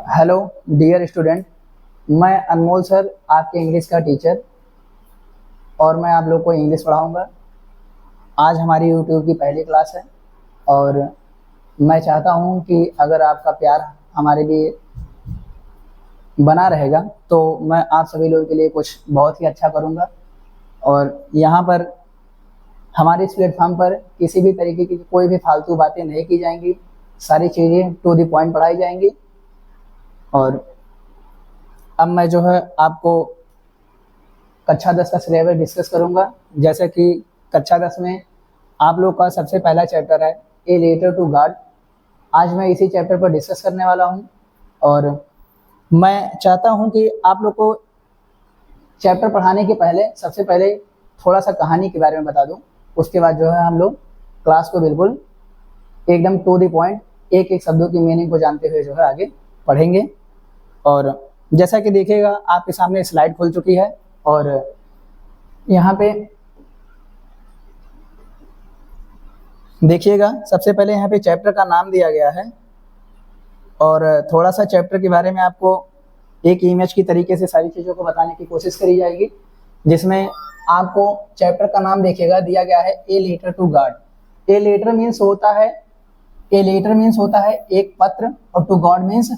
Hello dear student. मैं Anmol sir, आपके English का टीचर, और मैं आप लोग को इंग्लिश पढ़ाऊंगा। आज हमारी यूट्यूब की पहली क्लास है और मैं चाहता हूं कि अगर आपका प्यार हमारे लिए बना रहेगा तो मैं आप सभी लोगों के लिए कुछ बहुत ही अच्छा करूंगा। और यहाँ पर हमारे इस प्लेटफॉर्म पर किसी भी तरीके की कोई भी फालतू बातें नहीं की जाएंगी, सारी चीज़ें टू द पॉइंट पढ़ाई जाएंगी। और अब मैं जो है आपको कक्षा 10 का सिलेबस डिस्कस करूंगा। जैसे कि कक्षा 10 में आप लोग का सबसे पहला चैप्टर है ए लेटर टू गॉड। आज मैं इसी चैप्टर पर डिस्कस करने वाला हूं और मैं चाहता हूं कि आप लोग को चैप्टर पढ़ाने के पहले सबसे पहले थोड़ा सा कहानी के बारे में बता दूं। उसके बाद जो है हम लोग क्लास को बिल्कुल एकदम टू द पॉइंट एक एक शब्दों की मीनिंग को जानते हुए जो है आगे पढ़ेंगे। और जैसा कि देखिएगा आपके सामने स्लाइड खुल चुकी है और यहाँ पे देखिएगा सबसे पहले यहाँ पे चैप्टर का नाम दिया गया है और थोड़ा सा चैप्टर के बारे में आपको एक इमेज की तरीके से सारी चीज़ों को बताने की कोशिश करी जाएगी, जिसमें आपको चैप्टर का नाम देखिएगा दिया गया है a letter to God. A letter means होता है एक पत्र और टू गॉड मीन्स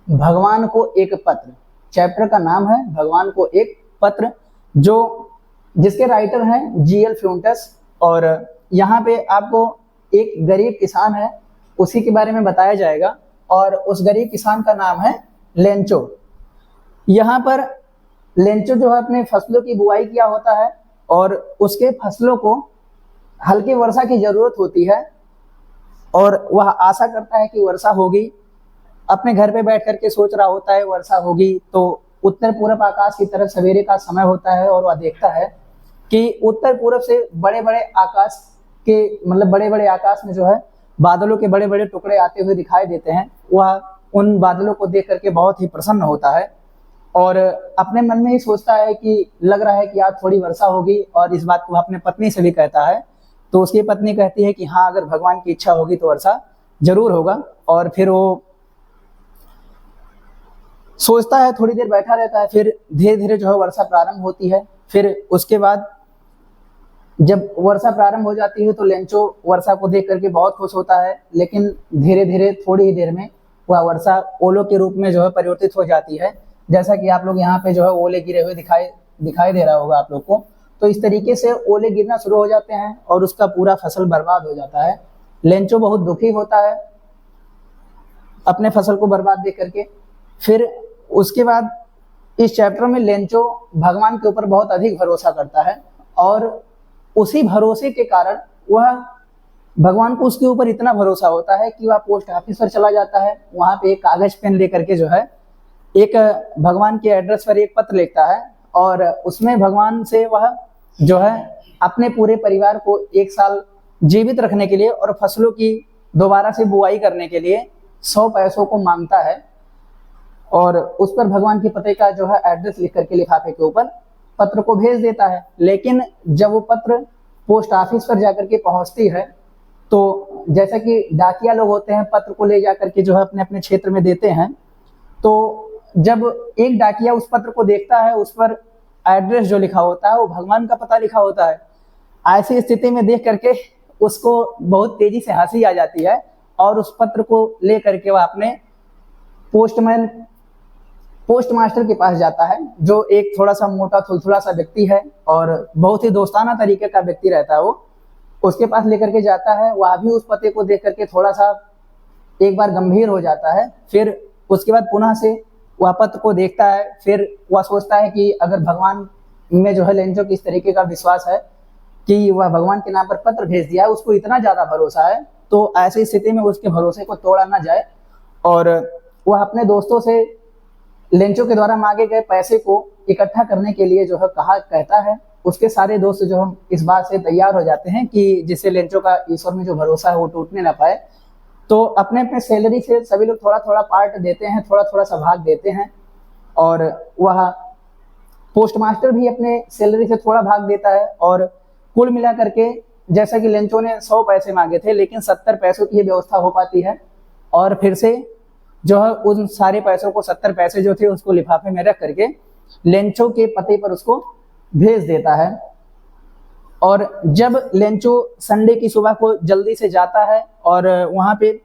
भगवान को एक पत्र। चैप्टर का नाम है भगवान को एक पत्र, जो जिसके राइटर हैं जीएल फ्यूंटस। और यहाँ पे आपको एक गरीब किसान है उसी के बारे में बताया जाएगा और उस गरीब किसान का नाम है लेंचो। यहाँ पर लेंचो जो है अपने फसलों की बुआई किया होता है और उसके फसलों को हल्की वर्षा की जरूरत होती है और वह आशा करता है कि वर्षा होगी। अपने घर पे बैठ करके सोच रहा होता है वर्षा होगी, तो उत्तर पूर्व आकाश की तरफ सवेरे का समय होता है और वह देखता है कि उत्तर पूर्व से बड़े बड़े आकाश में जो है बादलों के बड़े बड़े टुकड़े आते हुए दिखाई देते हैं। वह उन बादलों को देख करके बहुत ही प्रसन्न होता है और अपने मन में ही सोचता है कि लग रहा है कि आज थोड़ी वर्षा होगी, और इस बात को अपने पत्नी से भी कहता है। तो उसकी पत्नी कहती है कि हाँ, अगर भगवान की इच्छा होगी तो वर्षा जरूर होगा। और फिर वो सोचता है, थोड़ी देर बैठा रहता है, फिर धीरे धीरे जो है वर्षा प्रारंभ होती है। फिर उसके बाद जब वर्षा प्रारंभ हो जाती है तो लेंचो वर्षा को देख करके बहुत खुश होता है, लेकिन धीरे धीरे थोड़ी ही देर में वह वर्षा ओलों के रूप में जो है परिवर्तित हो जाती है। जैसा कि आप लोग यहाँ पे जो है ओले गिरे हुए दिखाई दे रहा होगा आप लोग को। तो इस तरीके से ओले गिरना शुरू हो जाते हैं और उसका पूरा फसल बर्बाद हो जाता है। लेंचो बहुत दुखी होता है अपने फसल को बर्बाद देख करके। फिर उसके बाद इस चैप्टर में लेंचो भगवान के ऊपर बहुत अधिक भरोसा करता है और उसी भरोसे के कारण वह भगवान को उसके ऊपर इतना भरोसा होता है कि वह पोस्ट ऑफिस पर चला जाता है। वहां पे एक कागज पेन लेकर के जो है एक भगवान के एड्रेस पर एक पत्र लिखता है और उसमें भगवान से वह जो है अपने पूरे परिवार को 1 साल जीवित रखने के लिए और फसलों की दोबारा से बुआई करने के लिए 100 पैसों को मांगता है। और उस पर भगवान के पते का जो है एड्रेस लिख करके लिफाफे के ऊपर पत्र को भेज देता है। लेकिन जब वो पत्र पोस्ट ऑफिस पर जाकर के पहुंचती है तो जैसा कि डाकिया लोग होते हैं पत्र को ले जाकर के जो है अपने अपने क्षेत्र में देते हैं, तो जब एक डाकिया उस पत्र को देखता है उस पर एड्रेस जो लिखा होता है वो भगवान का पता लिखा होता है। ऐसी स्थिति में देख करके उसको बहुत तेजी से हंसी आ जाती है और उस पत्र को ले करके वह अपने पोस्टमास्टर के पास जाता है, जो एक थोड़ा सा मोटा थुलथुला सा व्यक्ति है और बहुत ही दोस्ताना तरीके का व्यक्ति रहता है। वो उसके पास लेकर के जाता है। वह भी उस पते को देख करके थोड़ा सा एक बार गंभीर हो जाता है। फिर उसके बाद पुनः से वह पत्र को देखता है। फिर वह सोचता है कि अगर भगवान में जो है लेंचो की इस तरीके का विश्वास है कि वह भगवान के नाम पर पत्र भेज दिया है, उसको इतना ज़्यादा भरोसा है, तो ऐसी स्थिति में उसके भरोसे को तोड़ा ना जाए और वह अपने दोस्तों से लेंचो के द्वारा मांगे गए पैसे को इकट्ठा करने के लिए जो है कहता है। उसके सारे दोस्त जो हम इस बात से तैयार हो जाते हैं कि जिससे लेंचो का ईश्वर में जो भरोसा है वो टूटने ना पाए। तो अपने अपने सैलरी से सभी लोग थोड़ा थोड़ा पार्ट देते हैं, थोड़ा थोड़ा सा भाग देते हैं और वह पोस्टमास्टर भी अपने सैलरी से थोड़ा भाग देता है। और कुल मिला करके जैसा कि लेंचो ने 100 पैसे मांगे थे, लेकिन 70 पैसों की व्यवस्था हो पाती है और फिर से जो है उन सारे पैसों को 70 पैसे जो थे उसको लिफाफे में रख करके लेंचो के पते पर उसको भेज देता है। और जब लेंचो संडे की सुबह को जल्दी से जाता है और वहां पे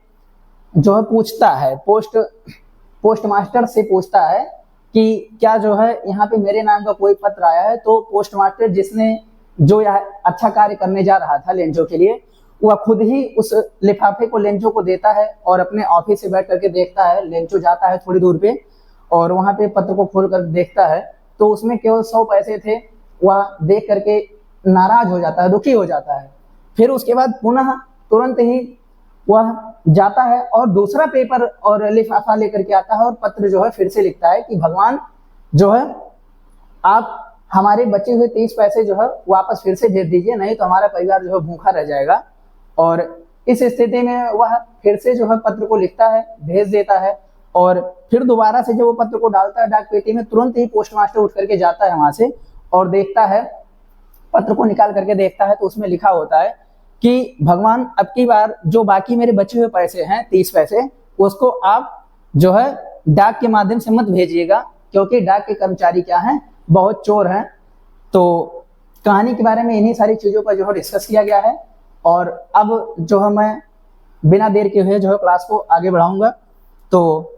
जो है पूछता है, पोस्ट मास्टर से पूछता है कि क्या जो है यहाँ पे मेरे नाम का कोई पत्र आया है। तो पोस्ट मास्टर जिसने जो यह अच्छा कार्य करने जा रहा था लेंचो के लिए, वह खुद ही उस लिफाफे को लेंचो को देता है और अपने ऑफिस से बैठ करके देखता है। लेंचो जाता है थोड़ी दूर पे और वहां पे पत्र को खोल कर देखता है तो उसमें केवल 100 पैसे थे। वह देख करके नाराज हो जाता है, दुखी हो जाता है। फिर उसके बाद पुनः तुरंत ही वह जाता है और दूसरा पेपर और लिफाफा लेकर के आता है और पत्र जो है फिर से लिखता है कि भगवान जो है आप हमारे बचे हुए 30 पैसे जो है वापस फिर से भेज दीजिए, नहीं तो हमारा परिवार जो है भूखा रह जाएगा। और इस स्थिति में वह फिर से जो है पत्र को लिखता है, भेज देता है और फिर दोबारा से जब वो पत्र को डालता है डाक पेटी में, तुरंत ही पोस्ट मास्टर उठ करके जाता है वहां से और देखता है, पत्र को निकाल करके देखता है तो उसमें लिखा होता है कि भगवान अब की बार जो बाकी मेरे बचे हुए पैसे हैं 30 पैसे, उसको आप जो है डाक के माध्यम से मत भेजिएगा, क्योंकि डाक के कर्मचारी क्या हैं, बहुत चोर हैं। तो कहानी के बारे में इन्हीं सारी चीजों पर जो है डिस्कस किया गया है। और अब जो है मैं बिना देर के हुए जो है क्लास को आगे बढ़ाऊंगा। तो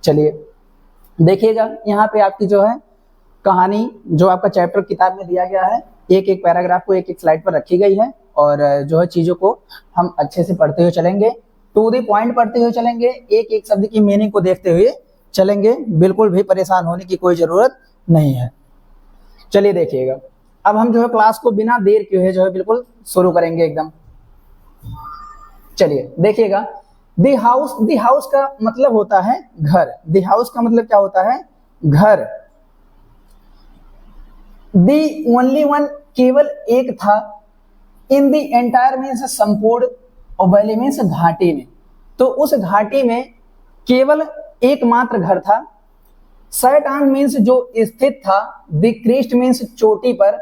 चलिए देखिएगा, यहाँ पे आपकी जो है कहानी जो आपका चैप्टर किताब में दिया गया है, एक एक पैराग्राफ को एक एक स्लाइड पर रखी गई है और जो है चीजों को हम अच्छे से पढ़ते हुए चलेंगे, टू द पॉइंट पढ़ते हुए चलेंगे, एक एक शब्द की मीनिंग को देखते हुए चलेंगे, बिल्कुल भी परेशान होने की कोई जरूरत नहीं है। चलिए देखिएगा, अब हम जो है क्लास को बिना देर के हुए जो है बिल्कुल शुरू करेंगे एकदम। चलिए देखिएगा, दी हाउस का मतलब होता है घर। दी हाउस का मतलब क्या होता है, घर। दी ओनली वन केवल एक था, इन दी एंटायर मीन्स संपूर्ण, और वैली मीन्स घाटी में। तो उस घाटी में केवल एकमात्र घर था। सैटान मीन्स जो स्थित था, दी क्रिस्ट मीन्स चोटी पर,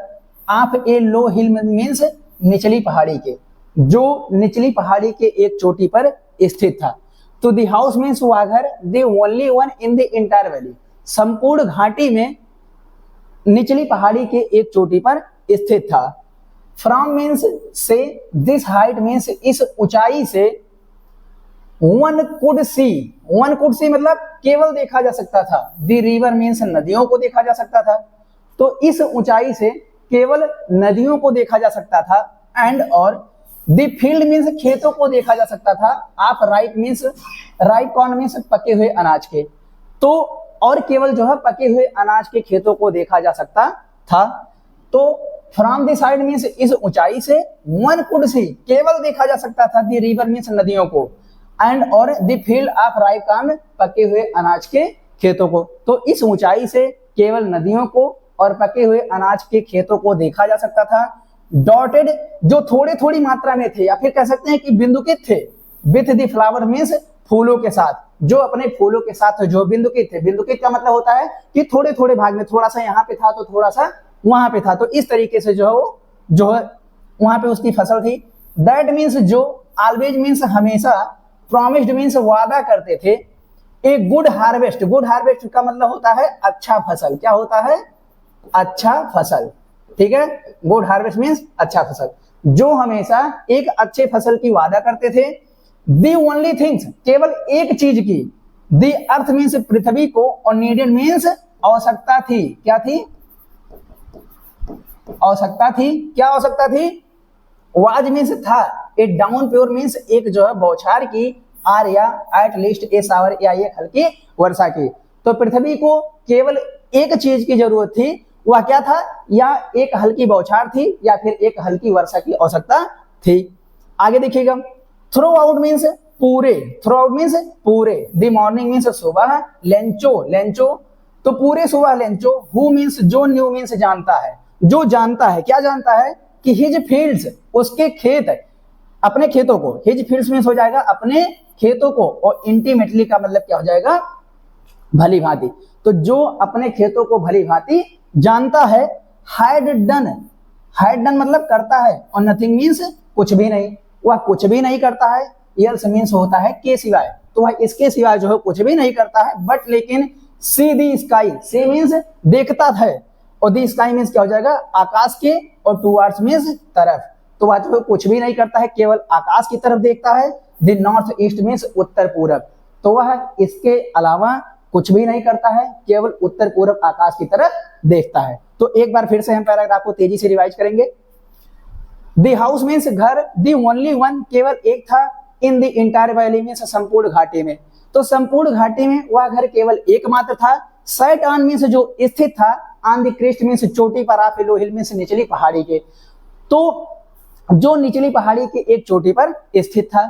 of A low hill means निचली पहाड़ी के, जो निचली पहाड़ी के एक चोटी पर स्थित था। तो दी हाउस मीन्स वह घर, the only one in the entire valley, संपूर्ण घाटी में निचली पहाड़ी के एक चोटी पर स्थित था। फ्रॉम मीन्स से, दिस हाइट मीन्स इस ऊंचाई से, वन कुड सी मतलब केवल देखा जा सकता था। दी रिवर मीन्स नदियों को देखा जा सकता था, तो इस ऊंचाई से केवल नदियों को देखा जा सकता था। एंड और दी फील्ड मीन्स खेतों को देखा जा सकता था। आप राइप कॉर्न मीन्स पके हुए अनाज के, तो और केवल जो है पके हुए अनाज के खेतों को देखा जा सकता था। तो फ्रॉम दी साइड मीन्स इस ऊंचाई से, वन कुड सी केवल देखा जा सकता था, दी रिवर मीन्स नदियों को, एंड और दी फील्ड ऑफ राइप कॉर्न पके हुए अनाज के खेतों को। तो इस ऊंचाई से केवल नदियों को और पके हुए अनाज के खेतों को देखा जा सकता था। डॉटेड जो थोड़ी थोड़ी मात्रा में थे, या फिर कह सकते हैं कि बिंदुकित थे, विथ द फ्लावर मीन्स फूलों के साथ, जो अपने फूलों के साथ जो बिंदुकित थे। बिंदुकित का मतलब होता है कि थोड़े थोड़े भाग में, थोड़ा सा यहाँ पे था तो थोड़ा सा वहां पे था, तो इस तरीके से जो है वहां पे उसकी फसल थी। दैट मीन्स जो, ऑलवेज मीन्स हमेशा, प्रॉमिस्ड मीन्स वादा करते थे। ए गुड हार्वेस्ट का मतलब होता है अच्छा फसल। क्या होता है, अच्छा फसल, ठीक है। गुड हार्वेस्ट मीन्स अच्छा फसल, जो हमेशा एक अच्छे फसल की वादा करते थे। दी ओनली थिंग्स केवल एक चीज की, दी अर्थ मीन्स पृथ्वी को, और नीडेड मीन्स आवश्यकता थी। क्या थी, आवश्यकता थी। क्या आवश्यकता थी, वाज मीन्स था, ए डाउन प्योर मीन्स एक जो है बौछार की, आर या एट लीस्ट ए शावर या एक हल्की वर्षा की। तो पृथ्वी को केवल एक चीज की जरूरत थी, वह क्या था, या एक हल्की बौछार थी या फिर एक हल्की वर्षा की आवश्यकता थी। आगे देखिएगा, थ्रू आउट मीन्स पूरे, द मॉर्निंग मीन्स सुबह, लेंचो तो पूरे सुबह लेंचो, हु मीन्स जो, न्यू मीन्स जानता है, जो जानता है। क्या जानता है कि हिज फील्ड्स उसके खेत, अपने खेतों को, हिज फील्ड्स मीन्स हो जाएगा अपने खेतों को, और इंटीमेटली का मतलब क्या हो जाएगा, भली भांति। तो जो अपने खेतों को भली भांति जानता है, हैड डन मतलब करता है, और नथिंग मीन्स कुछ भी नहीं, वह कुछ भी नहीं करता है। एल्स मीन्स होता है के सिवाय, तो वह इसके सिवाय जो है कुछ भी नहीं करता है। बट लेकिन सी दी स्काई, सी मीन्स देखता है, और दी स्काई मीन्स क्या हो जाएगा, आकाश के, और टूवर्ड्स मीन्स तरफ, तो वह जो है कुछ भी नहीं करता है, केवल आकाश की तरफ देखता है। द नॉर्थ ईस्ट मीन्स उत्तर पूरब, तो वह इसके अलावा कुछ भी नहीं करता है, केवल उत्तर पूरब आकाश की तरफ देखता है। तो एक बार फिर से हम पैराग्राफ को तेजी से रिवाइज करेंगे। द हाउस मीन्स घर, द ओनली वन केवल एक था, in the entire valley means संपूर्ण घाटी में, तो संपूर्ण घाटी में वह घर केवल एकमात्र था। सेट ऑन मीन्स जो स्थित था, ऑन द क्रेस्ट मीन्स चोटी पर, ऑफ लो हिल मीन्स निचली पहाड़ी के, तो जो निचली पहाड़ी की एक चोटी पर स्थित था।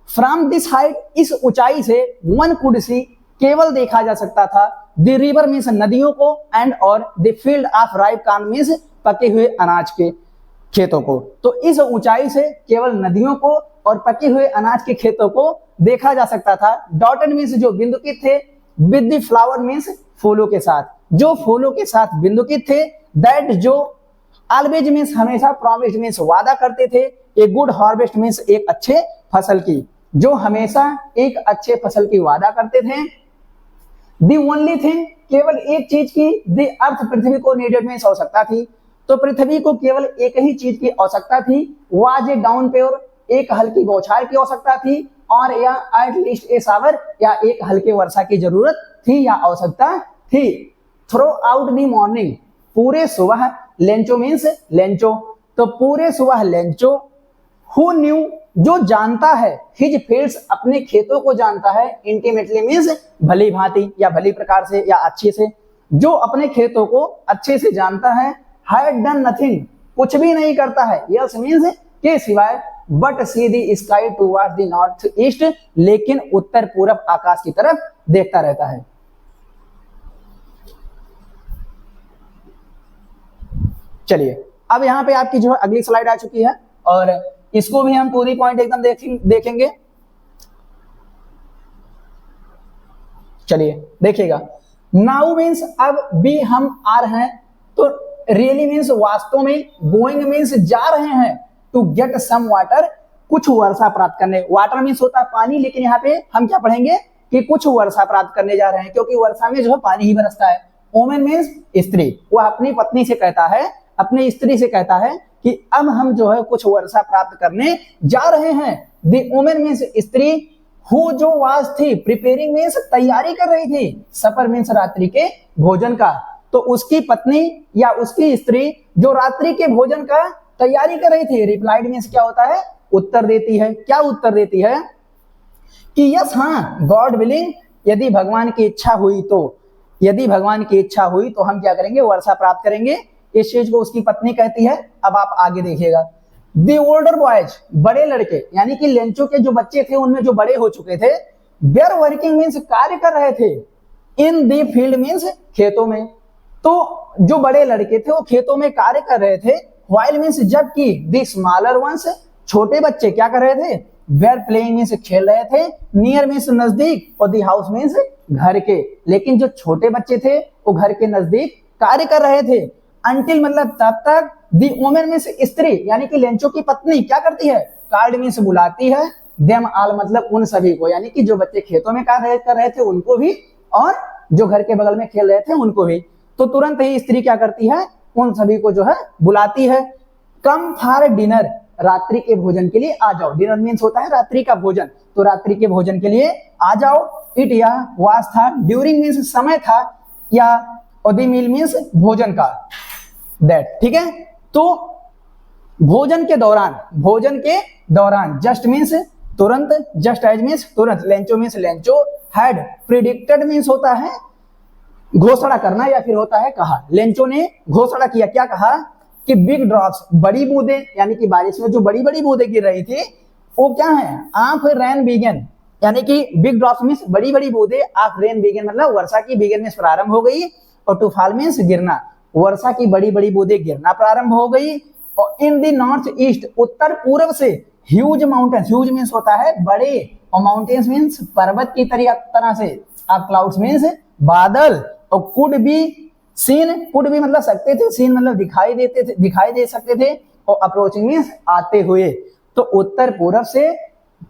फ्रॉम दिस हाइट, इस ऊंचाई से, वन कुड सी केवल देखा जा सकता था, द रिवर मीन्स नदियों को, एंड और the field of ripe corn means पके हुए अनाज के खेतों को, तो इस ऊंचाई से केवल नदियों को और पके हुए अनाज के खेतों को देखा जा सकता था। डॉटेड मीन्स जो बिंदुकित थे, विद द फ्लावर मीन्स फूलों के साथ, जो फूलों के साथ बिंदुकित थे। दैट जो, ऑलवेज मीन्स हमेशा, प्रॉमिस्ड मीन्स वादा करते थे, ए गुड हार्वेस्ट मीन्स एक अच्छे फसल की, जो हमेशा एक अच्छे फसल की वादा करते थे। दी ओनली थिंग, केवल एक चीज की, दी अर्थ पृथ्वी को नीडेड मीन्स आवश्यकता थी, तो पृथ्वी को केवल एक ही चीज की आवश्यकता थी। वाज ए डाउन प्योर, एक हल्की बौछार की आवश्यकता थी, और या एट लीस्ट ए शावर, या एक हल्के वर्षा की जरूरत थी या आवश्यकता थी। थ्रू आउट दी मॉर्निंग, पूरे सुबह, लेंचो मीन्स लेंचो, तो पूरे सुबह लेंचो। हु न्यू, जो जानता है, हिज फील्ड्स अपने खेतों को जानता है, इंटीमेटली मीन्स भली भांति या भली प्रकार से या अच्छे से, जो अपने खेतों को अच्छे से जानता है। हैड डन नथिंग, कुछ भी नहीं करता है, यस मीन्स के सिवाय, but see the sky towards the north east, लेकिन उत्तर पूरब आकाश की तरफ देखता रहता है। चलिए अब यहाँ पे आपकी जो है अगली स्लाइड आ चुकी है, और इसको भी हम पूरी पॉइंट एकदम देखेंगे। चलिए देखिएगा। नाउ मीन्स अब भी हम आ रहे हैं, तो रियली मीन्स वास्तव में, गोइंग मीन्स जा रहे हैं, टू गेट सम वाटर, कुछ वर्षा प्राप्त करने। वाटर मीन्स होता है पानी, लेकिन यहाँ पे हम क्या पढ़ेंगे कि कुछ वर्षा प्राप्त करने जा रहे हैं, क्योंकि वर्षा में जो है पानी ही बरसता है। वोमेन मीन्स स्त्री, वह अपनी पत्नी से कहता है, अपनी स्त्री से कहता है कि अब हम जो है कुछ वर्षा प्राप्त करने जा रहे हैं। द वोमेन मीन्स स्त्री, हु जो वाज थी, प्रिपेयरिंग मीन्स तैयारी कर रही थी, सफर मीन्स रात्रि के भोजन का, तो उसकी पत्नी या उसकी स्त्री जो रात्रि के भोजन का तैयारी कर रही थी, रिप्लाइड मीन्स क्या होता है, उत्तर देती है। क्या उत्तर देती है कि यस, हाँ, गॉड विलिंग, यदि भगवान की इच्छा हुई तो, यदि भगवान की इच्छा हुई तो हम क्या करेंगे, वर्षा प्राप्त करेंगे। इस चीज को उसकी पत्नी कहती है। अब आप आगे देखिएगा। द ओल्डर बॉयज, बड़े लड़के, यानी कि लेंचो के जो बच्चे थे उनमें जो बड़े हो चुके थे, वेयर वर्किंग मीन्स कार्य कर रहे थे, इन दी फील्ड मीन्स खेतों में, तो जो बड़े लड़के थे वो खेतों में कार्य कर रहे थे। व्हाइल मीन्स जबकि, द स्मॉलर वंस, छोटे बच्चे क्या कर रहे थे, वेयर प्लेइंग मीन्स खेल रहे थे, नियर मीन्स नजदीक, और द हाउस मीन्स घर के, लेकिन जो छोटे बच्चे थे वो घर के नजदीक कार्य कर रहे थे। अंटिल मतलब तब तक, दी वोमेन मीन्स स्त्री, यानी कि लेंचो की पत्नी क्या करती है, कार्ड मीन्स बुलाती है, देम ऑल मतलब उन सभी को, यानी कि जो बच्चे खेतों में कार्य कर रहे थे उनको भी, और जो घर के बगल में खेल रहे थे उनको भी। तो तुरंत ही स्त्री क्या करती है, उन सभी को जो है बुलाती है। कम फॉर डिनर, रात्रि के भोजन के लिए आ जाओ। डिनर मीन्स होता है रात्रि का भोजन, तो रात्रि के भोजन के लिए आ जाओ। इट या वाज था, ड्यूरिंग मीन्स समय था, या द मील मीन्स भोजन का, दैट, ठीक है। तो भोजन के दौरान, भोजन के दौरान, जस्ट मीन्स तुरंत, जस्ट एज मीन्स तुरंत, Lencho means Lencho, had predicted means होता है घोषणा करना या फिर होता है कहा। लेंचो ने घोषणा किया, क्या कहा कि बिग ड्रॉप्स, बड़ी बूंदे, यानी कि बारिश में जो बड़ी बड़ी बूंदें गिर रही थी वो क्या है, ऑफ रेन बिगन, यानी कि बिग ड्रॉप्स मीन्स बड़ी बड़ी बूंदें, ऑफ रेन बिगन मतलब वर्षा की, बिगन मीन्स प्रारंभ हो गई, और टू फॉल मीन्स गिरना, वर्षा की बड़ी बड़ी बूंदें गिरना प्रारंभ हो गई। और इन द नॉर्थ ईस्ट, उत्तर पूर्व से, ह्यूज माउंटेन, ह्यूज मीन्स होता है बड़े, और माउंटेन्स मीन्स पर्वत की तरह से, आप क्लाउड्स मीन्स बादल, और कुड बी सीन कुड भी मतलब सकते थे, सीन मतलब दिखाई देते थे, दिखाई दे सकते थे, और अप्रोचिंग मीन्स आते हुए। तो उत्तर पूर्व से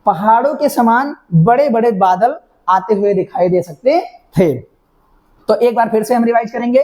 पहाड़ों के समान बड़े बड़े बादल आते हुए दिखाई दे सकते थे। तो एक बार फिर से हम रिवाइज करेंगे।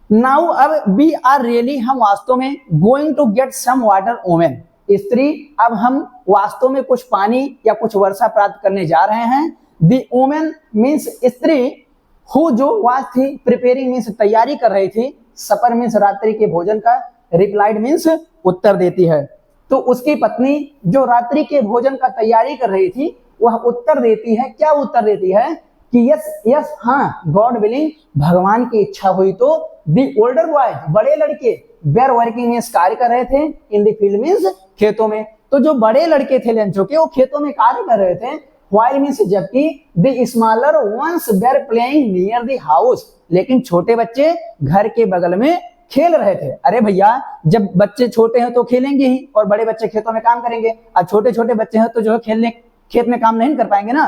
नाउ अब वी आर रियली, हम वास्तव में going to get some water woman, स्त्री अब हम वास्तव में कुछ पानी या कुछ वर्षा प्राप्त करने जा रहे हैं। द ओमेन मीन्स स्त्री, हु जो वाज थी, प्रिपेयरिंग मीन्स तैयारी कर रही थी, सपर मीन्स रात्रि के भोजन का, रिप्लाइड मीन्स उत्तर देती है। तो उसकी पत्नी जो रात्रि के भोजन का तैयारी कर रही थी वह उत्तर देती है। क्या उत्तर देती है कि यस यस, हाँ, गॉड विलिंग, भगवान की इच्छा हुई तो। दी ओल्डर बॉय, बड़े लड़के, वेर वर्किंग मीन्स कार्य कर रहे थे, इन द फील्ड मीन्स खेतों में। तो जो बड़े लड़के थे लेंचो के, वो खेतों में कार्य कर रहे थे। व्हाइल मीन्स जबकि, the smaller ones were playing near the house, लेकिन छोटे बच्चे घर के बगल में खेल रहे थे। अरे भैया, जब बच्चे छोटे हैं तो खेलेंगे ही, और बड़े बच्चे खेतों में काम करेंगे। अब छोटे छोटे बच्चे हैं तो जो है खेलने खेत में काम नहीं कर पाएंगे ना।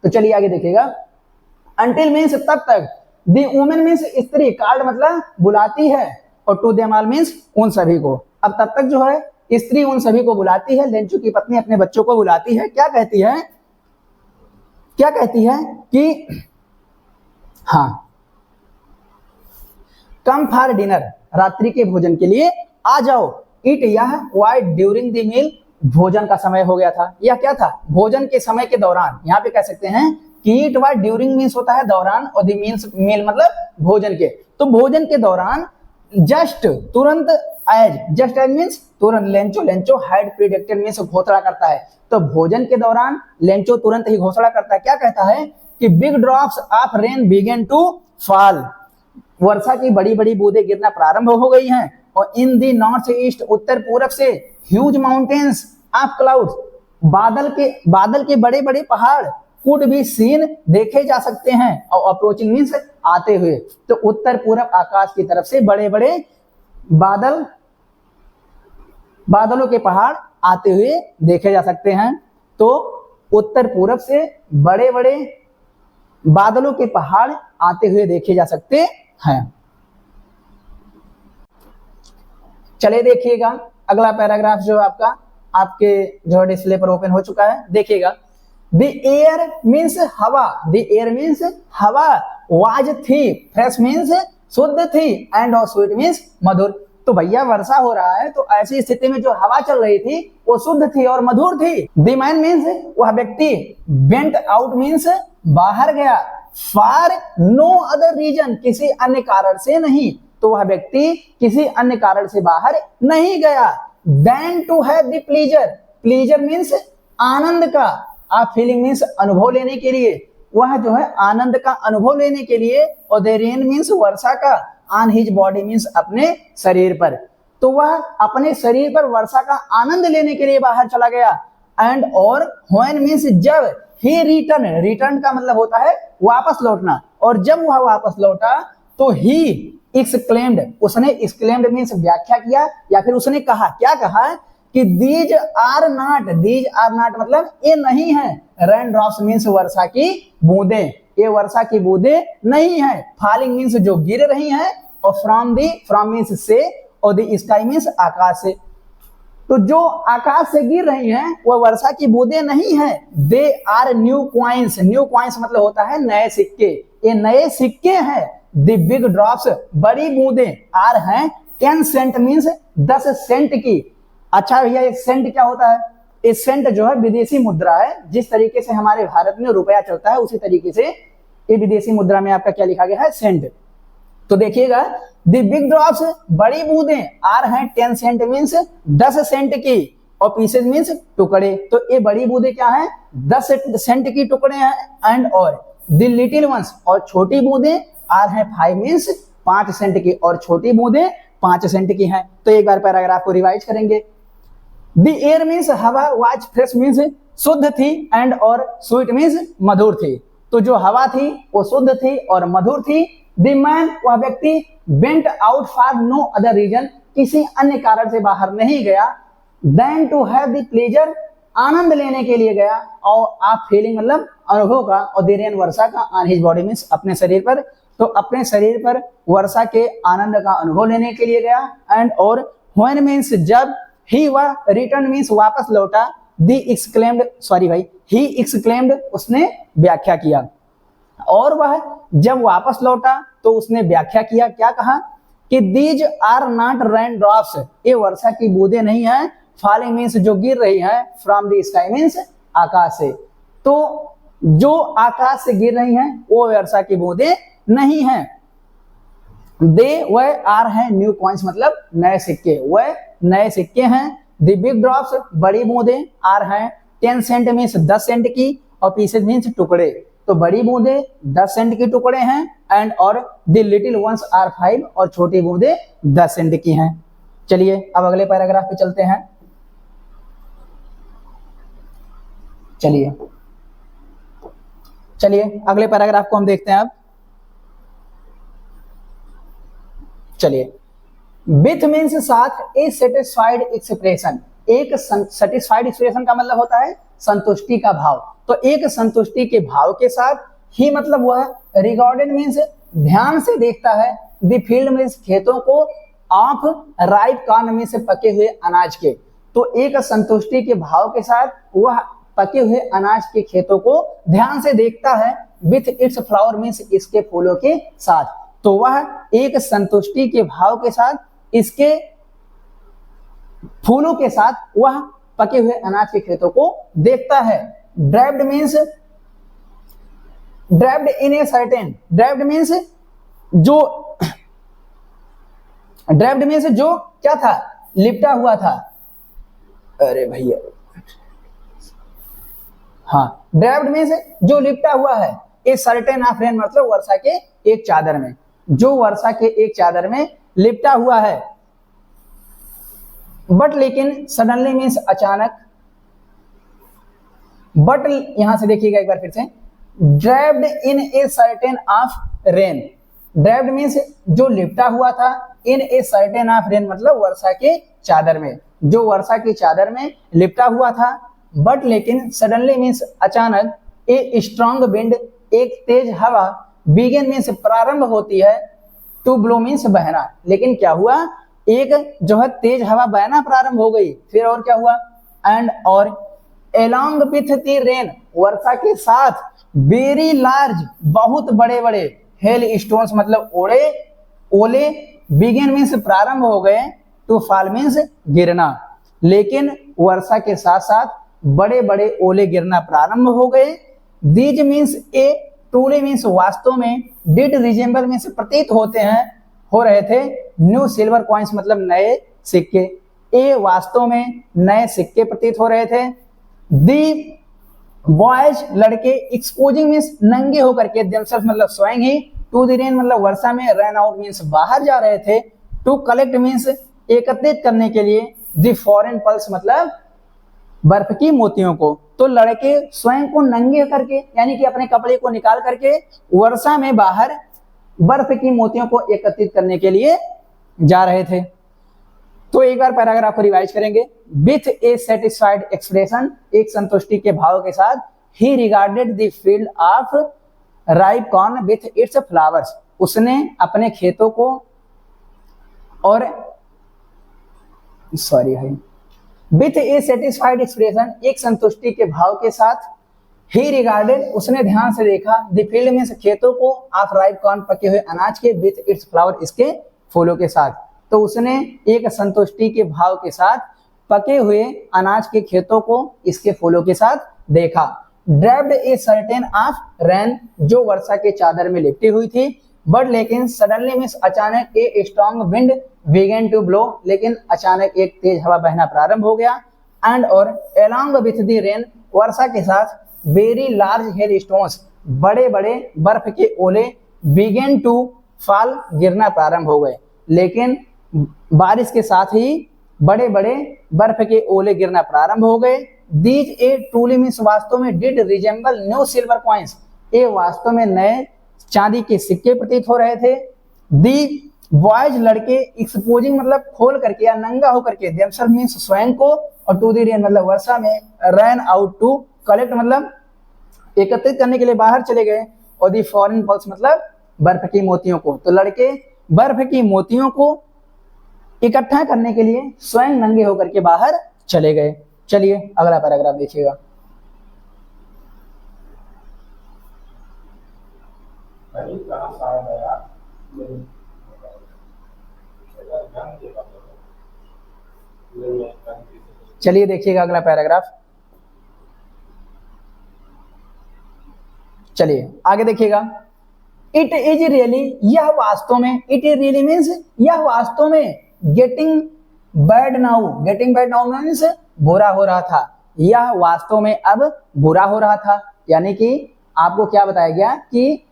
तो चलिए आगे देखिएगा। अंटिल मीन्स तब तक, दी वुमेन मीन्स स्त्री, कार्ड मतलब बुलाती है, और टू देम ऑल मीन्स उन सभी को। अब तब तक जो है स्त्री उन सभी को बुलाती है, लेंचू की पत्नी अपने बच्चों को बुलाती है। क्या कहती है, क्या कहती है कि हाँ, कम फॉर डिनर, रात्रि के भोजन के लिए आ जाओ। इट, यह, वाई, ड्यूरिंग द मील, भोजन का समय हो गया था। यह क्या था, भोजन के समय के दौरान। यहाँ पे कह सकते हैं कि इट वाई, ड्यूरिंग मीन्स होता है दौरान, और द मील्स, मील मतलब भोजन के। तो भोजन के दौरान, जस्ट तुरंत, एज, जस्ट एज मीन्स तुरंत, Lencho, Lencho had predicted means घोषणा करता है। तो भोजन के दौरान लेंचो तुरंत ही घोषणा करता है। क्या कहता है कि big drops of rain began to fall, वर्षा की बड़ी बड़ी बूंदें गिरना प्रारंभ हो गई हैं। और इन दी नॉर्थ ईस्ट, उत्तर पूरब से, ह्यूज माउंटेन्स ऑफ क्लाउड्स, बादल के बड़े बड़े पहाड़, कुड बी सीन, देखे जा सकते हैं, और अप्रोचिंग मीन्स आते हुए। तो उत्तर पूरब आकाश की तरफ से बड़े बड़े बादलों के पहाड़ आते हुए देखे जा सकते हैं। तो उत्तर पूरब से बड़े बड़े बादलों के पहाड़ आते हुए देखे जा सकते हैं। चले देखिएगा अगला पैराग्राफ जो आपका आपके जो डिस्प्ले पर ओपन हो चुका है, देखिएगा। द एयर मीन्स हवा, द एयर मीन्स हवा, वाज थी, फ्रेश मीन्स शुद्ध थी, एंड और स्वीट मीन्स मधुर। तो भैया वर्षा हो रहा है, तो ऐसी स्थिति में जो हवा चल रही थी वो शुद्ध थी और मधुर थी। द मैन मीन्स वह व्यक्ति, बेंट आउट मीन्स बाहर गया, फॉर नो अदर रीजन, किसी अन्य कारण से नहीं। तो वह व्यक्ति किसी अन्य कारण से बाहर नहीं गया। Then to have the pleasure, pleasure means आनंद का, आप फीलिंग मीन्स अनुभव लेने के लिए, वह जो है आनंद का अनुभव लेने के लिए, और द रेन मीन्स वर्षा का, ऑन हिज बॉडी मीन्स अपने शरीर पर। तो वह अपने शरीर पर वर्षा का आनंद लेने के लिए बाहर चला गया। एंड और व्हेन मीन्स जब, ही रिटर्न, रिटर्न का मतलब होता है वापस लौटना, और जब वह वापस लौटा तो ही एक्सक्लेम्ड, उसने एक्सक्लेम्ड मीन्स व्याख्या किया, या फिर उसने कहा, क्या कहा कि these are not, these are not मतलब ये नहीं है, रेन ड्रॉप्स मीन्स वर्षा की बूंदें, ये वर्षा की बूंदें नहीं है। फॉलिंग मीन्स जो गिर रही हैं, और फ्रॉम मीन्स से, और द स्काई मीन्स आकाश से। तो जो आकाश से गिर रही हैं वह वर्षा की बूंदें नहीं है। They are new coins, new coins मतलब होता है नए सिक्के, ये नए सिक्के हैं। द बिग ड्रॉप्स, बड़ी बूंदें, आर हैं 10 सेंट मीन्स 10 सेंट की। अच्छा भैया, एक सेंट क्या होता है? इस सेंट जो है विदेशी मुद्रा है, जिस तरीके से हमारे भारत में रुपया चलता है उसी तरीके से ये विदेशी मुद्रा में आपका क्या लिखा गया है, सेंट। तो देखिएगा, द बिग ड्रॉप्स, बड़ी बूंदें, आर हैं 10 सेंट मीन्स 10 सेंट की, और पीसेज मीन्स टुकड़े। तो ये बड़ी बूंदें क्या है, 10 सेंट की टुकड़े हैं। एंड और द लिटिल वंस, और छोटी बूंदें, आर हैं 5 मीन्स 5 सेंट की, और छोटी बूंदें 5 सेंट की हैं। तो एक बार पैराग्राफ को रिवाइज करेंगे। द एयर मीन्स हवा, वाज फ्रेश मीन्स शुद्ध थी, एंड और स्वीट मीन्स मधुर थी। तो जो हवा थी वो शुद्ध थी और मधुर थी। द मैन, वह व्यक्ति, went out for no other reason, किसी अन्य कारण से बाहर नहीं गया। Then to have the pleasure, आनंद लेने के लिए गया, और आप फीलिंग मतलब अनुभव का, और द रेन वर्षा का, ऑन हिज बॉडी मीन्स अपने शरीर पर, तो अपने शरीर पर वर्षा के आनंद का अनुभव लेने के लिए गया। एंड और व्हेन मीन्स जब, ही वह रिटर्न मीन्स वापस लौटा, दी एक्सक्लेम्ड, सॉरी भाई, ही एक्सक्लेम्ड उसने व्याख्या किया, और वह जब वापस लौटा तो उसने व्याख्या किया, क्या कहा कि these are not rain drops, ये वर्षा की बूंदें नहीं है, फॉलिंग मीन्स जो गिर रही है, फ्रॉम द स्काई मीन्स आकाश से, तो जो आकाश से गिर रही हैं वो वर्षा की बूंदें नहीं हैं। दे वह आर है न्यू कॉइन्स मतलब नए सिक्के, वह नए सिक्के हैं। द बिग ड्रॉप्स बड़ी बूंदें, आर हैं 10 सेंट मीन्स 10 सेंट की, और पीसेज मीन्स टुकड़े, तो बड़ी बूंदें 10 सेंट की टुकड़े हैं। एंड और द लिटिल वंस आर 5, और छोटी बूंदें 10 सेंट की हैं। चलिए अब अगले पैराग्राफ पे चलते हैं। चलिए अगले पैराग्राफ को हम देखते हैं अब। चलिए, विथ मीन्स साथ ए सेटिस्फाइड एक्सप्रेशन, एक सेटिस्फाइड एक्सप्रेशन का मतलब होता है संतुष्टि का भाव, तो एक संतुष्टि के भाव के साथ ही मतलब वह रिगार्डेड मीन्स ध्यान से देखता है, द फील्ड मीन्स खेतों को, ऑफ राइप कॉर्न मीन्स पके हुए अनाज के, तो एक संतुष्टि के भाव के साथ वह पके हुए अनाज के खेतों को ध्यान से देखता है, विथ इट्स फ्लावर मीन्स इसके फूलों के साथ, तो वह एक संतुष्टि के भाव के साथ इसके फूलों के साथ वह पके हुए अनाज के खेतों को देखता है। Derived means derived in a certain, derived means जो क्या था, लिपटा हुआ था, अरे भैया हाँ, ड्राइव्ड मीन्स जो लिपटा हुआ है, ए सर्टेन ऑफ रेन मतलब वर्षा के एक चादर में, जो वर्षा के एक चादर में लिपटा हुआ है। बट लेकिन सडनली मीन्स अचानक, बट यहां से देखिएगा एक बार फिर से, derived in a certain of rain, derived means जो लिपटा हुआ था, इन ए सर्टेन ऑफ रेन मतलब वर्षा के चादर में, जो वर्षा की चादर में लिपटा हुआ था। बट लेकिन सडनली मीन्स अचानक, ए स्ट्रॉन्ग विंड एक तेज हवा, बिगिन मीन्स प्रारंभ होती है, टू ब्लो मीन्स बहना, लेकिन क्या हुआ, एक जो है तेज हवा बहना प्रारंभ हो गई, फिर और क्या हुआ, एंड और एलॉन्ग विथ द रेन वर्षा के साथ, वेरी लार्ज बहुत बड़े बड़े, हेल स्टोन्स मतलब ओले, बिगिन मीन्स प्रारंभ हो गए, टू फॉल मीन्स गिरना, लेकिन वर्षा के साथ साथ बड़े बड़े ओले गिरना प्रारंभ हो गए। These means A truly means वास्तव में, डिड रिजेंबल मीन्स प्रतीत होते हैं, हो रहे थे, न्यू सिल्वर कॉइन्स मतलब नए सिक्के, ए वास्तव में नए सिक्के प्रतीत हो रहे थे। दी बॉयज लड़के, एक्सपोजिंग मीन्स नंगे होकर के, देमसेल्फ मतलब स्वयं ही, टू द रेन मतलब वर्षा में, रन आउट मीन्स बाहर जा रहे थे, टू कलेक्ट मीन्स एकत्रित करने के लिए, दी फॉरेन पल्स मतलब बर्फ की मोतियों को, तो लड़के स्वयं को नंगे करके यानी कि अपने कपड़े को निकाल करके वर्षा में बाहर बर्फ की मोतियों को एकत्रित करने के लिए जा रहे थे। तो एक बार पैराग्राफ को रिवाइज करेंगे। विथ ए सेटिस्फाइड एक्सप्रेशन, एक संतुष्टि के भाव के साथ, ही regarded the field of ripe corn with its flowers, उसने अपने खेतों को और सॉरी है विथ ए सेटिस्फाइड एक्सप्रेशन, एक संतुष्टि के भाव के साथ, ही रिगार्डेड उसने ध्यान से देखा, द फील्ड में खेतों को, ऑफ राइप कॉर्न पके हुए अनाज के, विथ इट्स फ्लावर इसके फूलों के साथ, तो उसने एक संतुष्टि के भाव के साथ पके हुए अनाज के खेतों को इसके फूलों के साथ देखा। Derived a certain of rain, जो वर्षा के चादर में लिपटी हुई थी, बट लेकिन सडनली मीन्स अचानक, a strong wind began to blow, लेकिन अचानक एक तेज हवा बहना प्रारंभ हो गया, एंड और एलॉन्ग विथ द रेन वर्षा के साथ, वेरी लार्ज हेल स्टोन्स बड़े बड़े बर्फ के ओले, बिगेन टू फॉल गिरना प्रारंभ हो गए, लेकिन बारिश के साथ ही बड़े बड़े बर्फ के ओले गिरना प्रारंभ हो गए। दीज ए ट्रूली मीन्स वास्तव में, did resemble new silver coins, ये वास्तव में नए चांदी के सिक्के प्रतीत हो रहे थे। दी बॉयज लड़के, एक्सपोजिंग मतलब खोल करके या नंगा होकर के, देमसेल्फ मीन्स स्वयं को, और टू द रेन मतलब वर्षा में, रन आउट टू कलेक्ट मतलब एकत्रित करने के लिए बाहर चले गए, और दी फॉरेन पल्स मतलब बर्फ की मोतियों को। तो लड़के बर्फ की मोतियों को इकट्ठा करने के लिए स्वयं नंगे होकर के बाहर चले गए। चलिए अगला पैराग्राफ देखिएगा। चलिए देखिएगा अगला पैराग्राफ। चलिए आगे देखिएगा। इट इज रियली, यह वास्तव में, इट इज रियली मीन्स यह वास्तव में, getting bad now, getting bad now means बुरा हो रहा था, यह वास्तव में अब बुरा हो रहा था। यानी कि आपको क्या बताया गया कि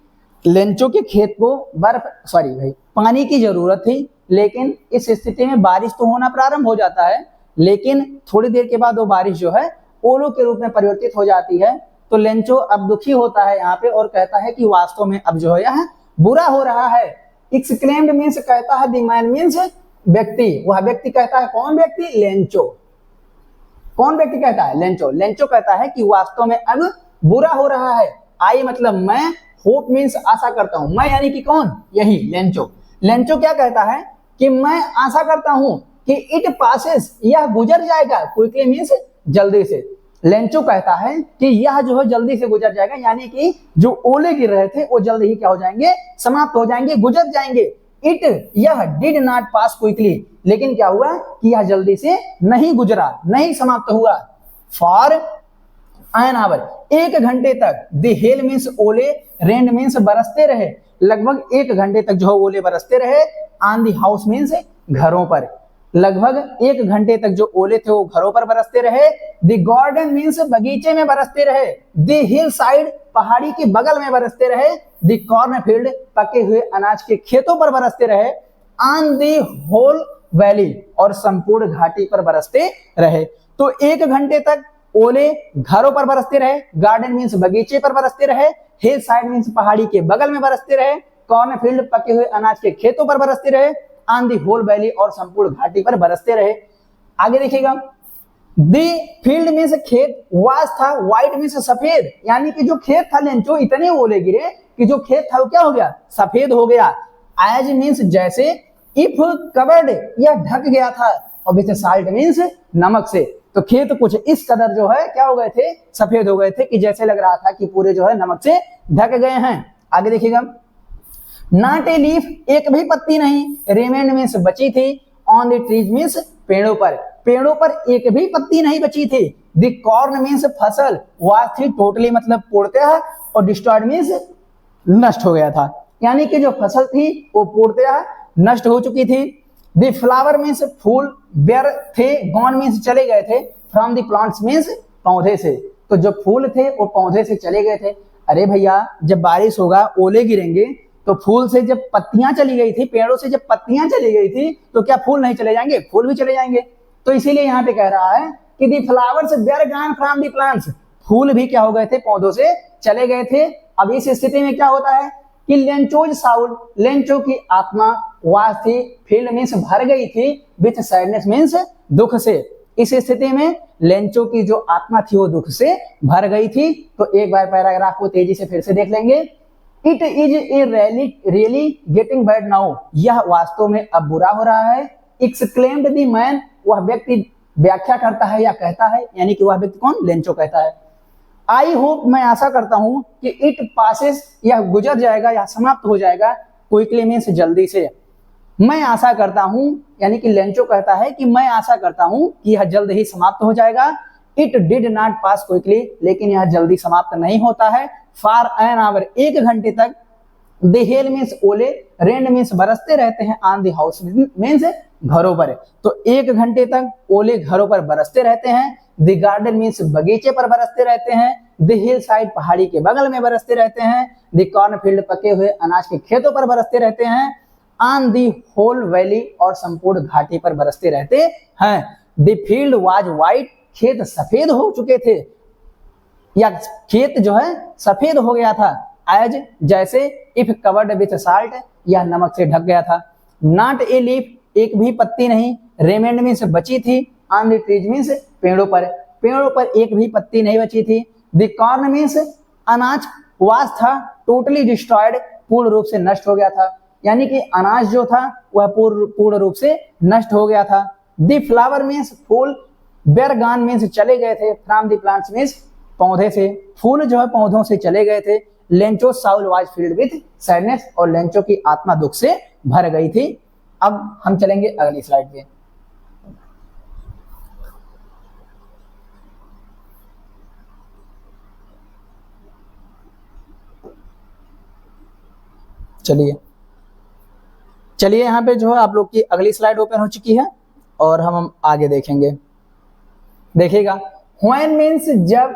लेंचो के खेत को पानी की जरूरत थी, लेकिन इस स्थिति में बारिश तो होना प्रारंभ हो जाता है, लेकिन थोड़ी देर के बाद वो बारिश जो है ओलों के रूप में परिवर्तित हो जाती है। तो लेंचो अब दुखी होता है यहाँ पे और कहता है कि वास्तव में अब जो है यह बुरा हो रहा है। एक्सक्लेम्ड मीन्स कहता है, द मैन मीन्स व्यक्ति, वह व्यक्ति कहता है, कौन व्यक्ति? लेंचो। कौन व्यक्ति कहता है? लेंचो। लेंचो कहता है कि वास्तव में अब बुरा हो रहा है। आई मतलब मैं, होप मीन्स आशा करता हूं, मैं यानी कि कौन? यही लेंचो। लेंचो क्या कहता है कि मैं आशा करता हूं कि इट पासेस, यह गुजर जाएगा, क्विकली मीन्स जल्दी से। लेंचो कहता है कि यह जो है जल्दी से गुजर जाएगा, यानी कि जो ओले गिर रहे थे वो जल्दी ही क्या हो जाएंगे? समाप्त हो जाएंगे, गुजर जाएंगे। इट, यह डिड नॉट पास क्विकली, लेकिन क्या हुआ कि यह जल्दी से नहीं गुजरा, नहीं समाप्त हुआ। फॉर एन आवर, 1 घंटे तक। द हेल मीन्स ओले, रेन मीन्स बरसते रहे, लगभग 1 घंटे तक जो है ओले बरसते रहे। ऑन द हाउस मीन्स घरों पर, लगभग 1 घंटे तक जो ओले थे वो घरों पर बरसते रहे। द गार्डन मीन्स बगीचे में बरसते रहे। द हिल साइड, पहाड़ी के बगल में बरसते रहे। द कॉर्न फील्ड, पके हुए अनाज के खेतों पर बरसते रहे। ऑन द होल वैली, और संपूर्ण घाटी पर बरसते रहे। तो 1 घंटे तक ओले घरों पर बरसते रहे, गार्डन मीन्स बगीचे पर बरसते रहे, हिल साइड मीन्स पहाड़ी के बगल में बरसते रहे, कॉर्न फील्ड पके हुए अनाज के खेतों पर बरसते रहे, ऑन दी होल वैली, और संपूर्ण घाटी पर बरसते रहे। आगे देखिएगा। दी फील्ड मीन्स खेत, वाज था, व्हाइट मीन्स सफेद, यानी कि जो खेत था लेंचो, इतने ओले गिरे कि जो खेत था वो क्या हो गया? सफेद हो गया। एज मीन्स जैसे, इफ कवर्ड, यह ढक गया था, और विथ साल्ट मीन्स नमक से। तो खेत कुछ इस कदर जो है क्या हो गए थे? सफेद हो गए थे कि जैसे लग रहा था कि पूरे जो है नमक से ढक गए हैं। आगे देखिएगा। नॉट ए लीफ, एक भी पत्ती नहीं। रिमेन मीन्स बची थी। ऑन द ट्रीज मीन्स पेड़ों पर, पेड़ों पर एक भी पत्ती नहीं बची थी। द कॉर्न मीन्स फसल, वाज थी टोटली मतलब पूर्णतः, और डिस्ट्रॉयड मीन्स नष्ट हो गया था, यानी कि जो फसल थी वो पूर्णतः नष्ट हो चुकी थी। द फ्लावर मीन्स फूल, बेयर थे, गॉन मीन्स चले गए थे, फ्रॉम द प्लांट्स मीन्स पौधे से। तो जो फूल थे वो पौधे से चले गए थे। अरे भैया जब बारिश होगा, ओले गिरेंगे, तो फूल से जब पत्तियां चली गई थी, पेड़ों से जब पत्तियां चली गई थी, तो क्या फूल नहीं चले जाएंगे? फूल भी चले जाएंगे। तो इसीलिए यहाँ पे कह रहा है कि the flowers were gone from the plants, फूल भी क्या हो गए थे? पौधों से चले गए थे। अब इस स्थिति में क्या होता है कि लेंचोज साउल, लेंचो की आत्मा, वाज थी, फील्ड मीन्स भर गई थी, विथ सैडनेस मीन्स दुख से। इस स्थिति में लेंचो की जो आत्मा थी वो दुख से भर गई थी। तो एक बार पैराग्राफ को तेजी से फिर से देख लेंगे। It is a really getting bad now, यह वास्तव में अब बुरा हो रहा है। एक्सक्लेम्ड द मैन, वह व्यक्ति व्याख्या करता है या कहता है, यानी कि वह व्यक्ति कौन? लेंचो कहता है। आई होप, मैं आशा करता हूं कि इट पासेस, यह गुजर जाएगा या समाप्त हो जाएगा, क्विकली मीन्स जल्दी से। मैं आशा करता हूं, यानी कि लेंचो कहता है कि मैं आशा करता हूं कि यह जल्द ही समाप्त हो जाएगा। It did not pass quickly, लेकिन यह जल्दी समाप्त नहीं होता है। फॉर एन आवर, 1 घंटे तक। द हेल मीन्स ओले, रेन मीन्स बरसते रहते हैं, ऑन द हाउस मीन्स घरों पर। तो 1 घंटे तक ओले घरों पर बरसते रहते हैं। द गार्डन मीन्स बगीचे पर बरसते रहते हैं। द हिल साइड, पहाड़ी के बगल में बरसते रहते हैं। द कॉर्न फील्ड, पके हुए अनाज के खेतों पर बरसते रहते हैं। ऑन दी होल वैली, और संपूर्ण घाटी पर बरसते रहते हैं। द फील्ड वाज व्हाइट, खेत सफेद हो चुके थे, या खेत जो है सफेद हो गया था। एज जैसे, इफ कवर्ड विथ साल्ट, यह नमक से ढक गया था। नॉट ए लीफ, एक भी पत्ती नहीं। रेमेंड मीन्स बची थी। ऑन द ट्रीज मीन्स पेड़ों पर, पेड़ों पर एक भी पत्ती नहीं बची थी। द कॉर्न मीन्स अनाज, वाज था, टोटली डिस्ट्रॉयड, पूर्ण रूप से नष्ट हो गया था, यानी कि अनाज जो था वह पूर्ण रूप से नष्ट हो गया था। द फ्लावर मीन्स फूल, वेर गॉन मीन्स चले गए थे, फ्रॉम द प्लांट्स मीन्स पौधे से, फूल जो है पौधों से चले गए थे। Lencho Saul was field with sadness, और लेंचो की आत्मा दुख से भर गई थी। अब हम चलेंगे अगली स्लाइड पे। चलिए यहाँ पे जो है आप लोग की अगली स्लाइड ओपन हो चुकी है और हम आगे देखेंगे। देखिएगा, व्हेन मीन्स जब,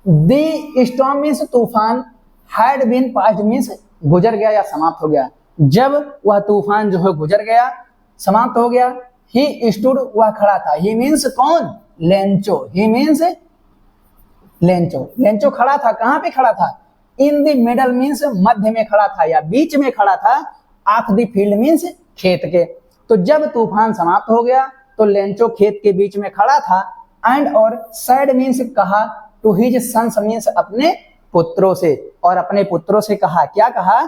द स्टॉर्म मीन्स तूफान, हैड बीन पास्ट मीन्स गुजर गया या समाप्त हो गया। जब वह तूफान जो है गुजर गया, समाप्त हो गया। ही स्टूड, वह खड़ा था। ही मीन्स कौन? लेंचो। ही मीन्स लेंचो। लेंचो खड़ा था, कहां पे खड़ा था? इन द मिडल मीन्स मध्य में खड़ा था या बीच में खड़ा था। ऑफ द फील्ड मीन्स खेत के। तो जब तूफान समाप्त हो गया तो लेंचो खेत के बीच में खड़ा था। एंड और सैड मीन्स कहा, टू हिज सन्स मीन्स अपने पुत्रों से, और अपने पुत्रों से कहा, क्या कहा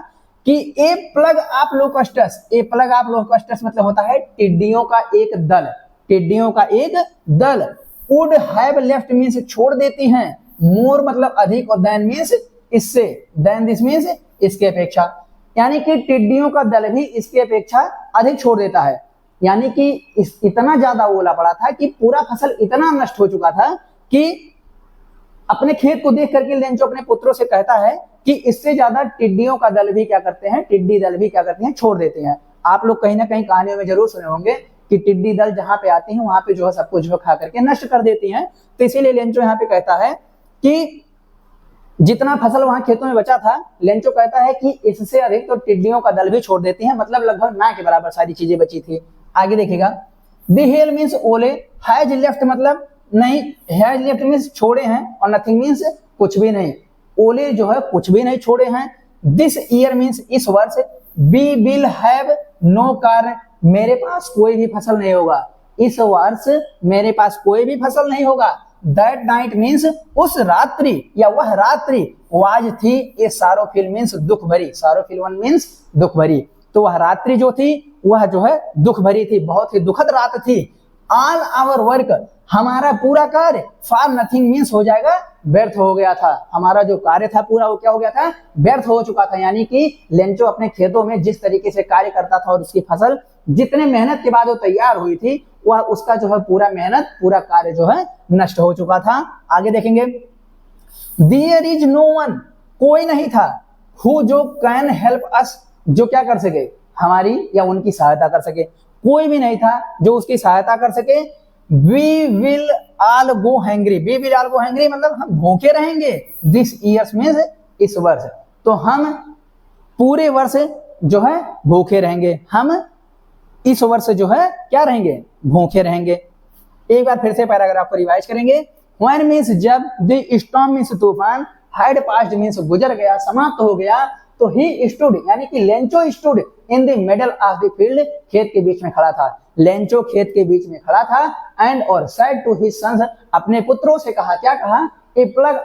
कि a plague of locusts. A plague of locusts मतलब होता है टिड्डियों का एक दल, टिड्डियों का एक दल। वुड हैव लेफ्ट मीन्स छोड़ देती हैं, मोर मतलब अधिक, और देन मीन्स इससे, देन दिस मीन्स इसके अपेक्षा, यानी कि टिड्डियों का दल भी इसकी अपेक्षा अधिक छोड़ देता है। यानी कि इतना ज्यादा ओला पड़ा था कि पूरा फसल इतना नष्ट हो चुका था कि अपने खेत को देख करके लेंचो अपने पुत्रों से कहता है कि इससे ज्यादा टिड्डियों का दल भी क्या करते हैं, टिड्डी दल भी क्या करते हैं, छोड़ देते हैं। आप लोग कहीं ना कहीं कहानियों में जरूर सुने होंगे कि टिड्डी दल जहां पे आती हैं वहां पे जो है सब कुछ जो खा करके नष्ट कर देती हैं। तो इसीलिए लेंचो यहाँ पे कहता है कि जितना फसल वहां खेतों में बचा था, लेंचो कहता है कि इससे अधिक तो टिड्डियों का दल भी छोड़ देती हैं, मतलब लगभग ना के बराबर सारी चीजें बची थी। आगे देखिएगा, द हेल मीन्स ओले, हैज लेफ्ट मतलब नहीं, हैज लेफ्ट मीन्स छोड़े हैं, और नथिंग मीन्स कुछ भी नहीं। ओले जो है कुछ भी नहीं छोड़े हैं। दिस ईयर मीन्स इस वर्ष, we will have no car, मेरे पास कोई भी फसल नहीं होगा। इस वर्ष मेरे पास कोई भी फसल नहीं होगा। दैट नाइट मीन्स उस रात्रि या वह रात्रि, वाज थी, ये सारोफिल मीन्स दुख भरी, सारोफिल वन मीन्स दुख भरी। तो वह रात्रि जो थी वह जो है दुख भरी थी, बहुत ही दुखद रात थी। ऑल आवर वर्क, हमारा पूरा कार्य, फॉर नथिंग मीन्स हो जाएगा व्यर्थ हो गया था। हमारा जो कार्य था पूरा वो क्या हो गया था, व्यर्थ हो चुका था। यानी कि लेंचो अपने खेतों में जिस तरीके से कार्य करता था और उसकी फसल जितने मेहनत के बाद वो तैयार हुई थी, वह उसका जो है पूरा मेहनत, पूरा कार्य जो है नष्ट हो चुका था। आगे देखेंगे, देयर इज नो वन, कोई नहीं था, हु जो कैन हेल्प अस, जो क्या कर सके, हमारी या उनकी सहायता कर सके। कोई भी नहीं था जो उसकी सहायता कर सके। We will all go hungry, we will all go hungry मतलब हम भूखे रहेंगे। दिस ईयर्स मीन्स इस वर्ष, तो हम पूरे वर्ष जो है भूखे रहेंगे, हम इस वर्ष जो है क्या रहेंगे, भूखे रहेंगे। एक बार फिर से पैराग्राफ को रिवाइज करेंगे। व्हेन मीन्स जब, द स्टॉर्म मीन्स तूफान, हैड पास्ड मीन्स गुजर गया, समाप्त हो गया। तो ही स्टूड यानी कि Lencho stood in the middle of the field, खेत के बीच में खड़ा था। लेंचो खेत के बीच में खड़ा था। एंड और सेड टू हिज सन्स, अपने पुत्रों से कहा, क्या कहा, ए प्लग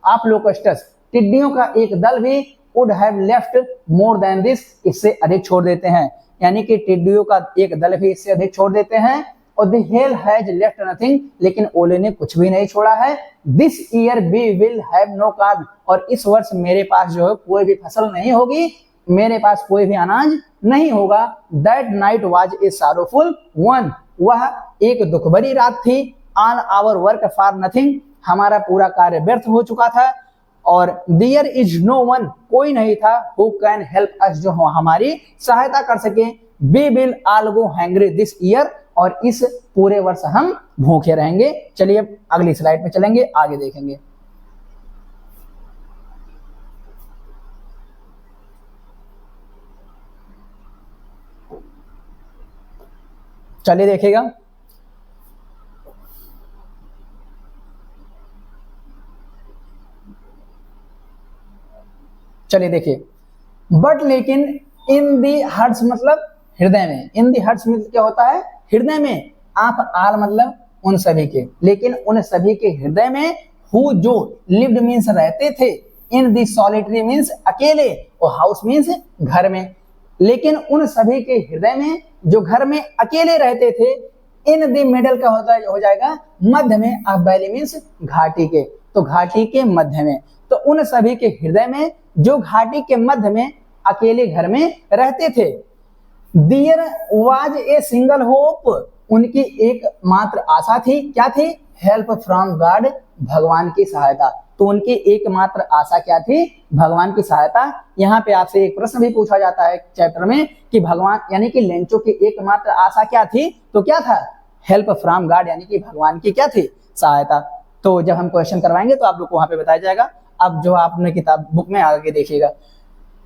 ऑफ लोकस्टस, टिड्डियों का एक दल भी, would have left more than this, इससे अधिक छोड़ देते हैं। यानी कि टिड्डियों का एक दल भी इससे अधिक छोड़ देते हैं। और the hail has left nothing, लेकिन ओले ने कुछ भी नहीं छोड़ा है। This year we will have no corn, और इस वर्ष मेरे पास जो है कोई भी फसल नहीं होगी, मेरे पास कोई भी अनाज नहीं होगा। That night was a sorrowful one, वह एक दुख भरी रात थी। All our work for nothing, हमारा पूरा कार्य व्यर्थ हो चुका था। और देयर इज नो वन, कोई नहीं था, हु कैन हेल्प अस, जो हमारी सहायता कर सके। We will all go hungry this year, और इस पूरे वर्ष हम भूखे रहेंगे। चलिए अगली स्लाइड पे चलेंगे, आगे देखेंगे। चलिए देखिएगा, चलिए देखिए, बट लेकिन इन दी हर्ट्स मतलब हृदय में, इन दी हर्ट्स मतलब क्या होता है, हृदय में। आप आल मतलब उन सभी के, लेकिन उन सभी के हृदय में, हु जो लिव्ड मीन्स रहते थे, इन दी सॉलिटरी मीन्स अकेले, और हाउस मीन्स घर में। लेकिन उन सभी के हृदय में जो घर में अकेले रहते थे, इन दी मिडल का हो जाएगा मध्य में, ऑफ वैली मीन्स घाटी के, तो घाटी के मध्य में। तो उन सभी के हृदय में जो घाटी के मध्य में अकेले घर में रहते थे, there was a single hope, उनकी एकमात्र आशा थी, क्या थी? हेल्प फ्रॉम गॉड, भगवान की सहायता। तो उनकी एकमात्र आशा क्या थी? भगवान की सहायता। यहाँ पे आपसे एक प्रश्न भी पूछा जाता है चैप्टर में कि भगवान यानी कि लेंचो की एकमात्र आशा क्या थी? तो क्या था? हेल्प फ्रॉम गॉड, यानी कि भगवान की क्या थी? सहायता। तो जब हम क्वेश्चन करवाएंगे तो आप लोग को वहां पे बताया जाएगा। अब जो आपने किताब बुक में आगे देखिएगा,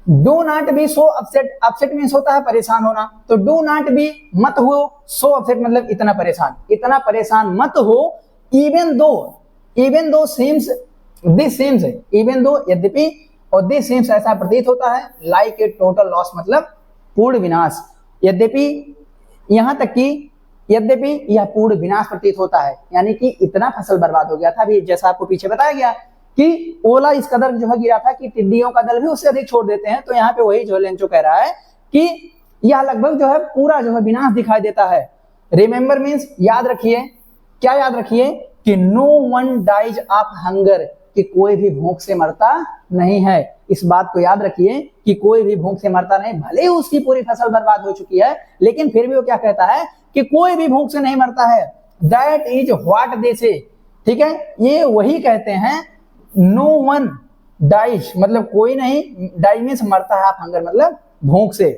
do not be so upset, upset means होता है परेशान होना, तो डू नॉट बी मत हो, सो अपसेट मतलब इतना परेशान, इतना परेशान मत हो, even though seems, this seems, even though यद्यपि, और दिस सीम्स ऐसा प्रतीत होता है, लाइक ए टोटल लॉस मतलब पूर्ण विनाश, यद्यपि यहां तक कि यद्यपि यह पूर्ण विनाश प्रतीत होता है, यानी कि इतना फसल बर्बाद हो गया था। अभी जैसा आपको पीछे बताया गया कि ओला इस कदर जो है गिरा था कि टिड्डियों का दल भी उससे अधिक छोड़ देते हैं, तो यहाँ पे वही जो लेंचो कह रहा है कि यह लगभग जो है पूरा जो है विनाश दिखाई देता है। रिमेंबर मीन्स याद रखिए, क्या याद रखिए? कि no one dies of hunger, कि कोई भी भूख से मरता नहीं है। इस बात को याद रखिए कि कोई भी भूख से मरता नहीं, भले ही उसकी पूरी फसल बर्बाद हो चुकी है, लेकिन फिर भी वो क्या कहता है कि कोई भी भूख से नहीं मरता है। दैट इज व्हाट दे से, ठीक है, ये वही कहते हैं। नो वन डाइज मतलब कोई नहीं, डाइज मीन्स मरता है, आप हंगर मतलब भूख से,